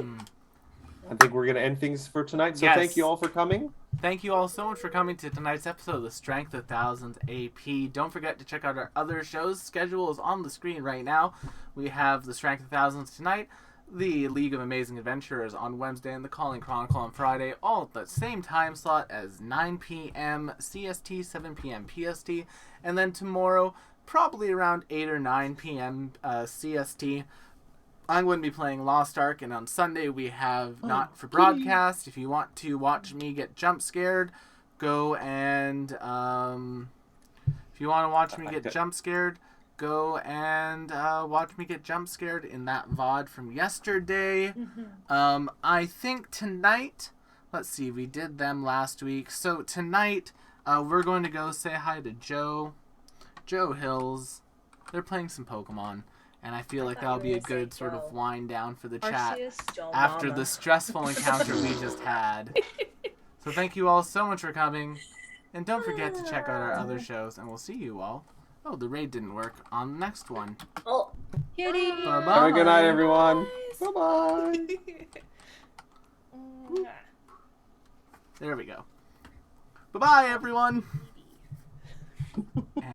I think we're gonna end things for tonight. So Yes. thank you all for coming. Thank you all so much for coming to tonight's episode of the Strength of Thousands AP. Don't forget to check out our other shows. Schedule is on the screen right now. We have the Strength of Thousands tonight, the League of Amazing Adventurers on Wednesday, and the Calling Chronicle on Friday, all at the same time slot as 9 p.m. CST, 7 p.m. PST, and then tomorrow, probably around 8 or 9 p.m. CST, I'm going to be playing Lost Ark, and on Sunday we have Not for Broadcast. If you want to watch me get jump scared, go and if you want to watch me get jump scared, go and watch me get jump scared in that VOD from yesterday. I think tonight, let's see, we did them last week. So tonight, we're going to go say hi to Joe Hills. They're playing some Pokemon. And I feel like thought that'll you be were a gonna say good sort of Joe. wind down for the chat Arceus. Joe after Mama. the stressful encounter we just had. So thank you all so much for coming. And don't forget to check out our other shows. And we'll see you all. Oh, the raid didn't work on the next one. Oh. Kitty. Bye-bye. Have a good night, everyone. Guys. Bye-bye. There we go. Bye-bye, everyone. And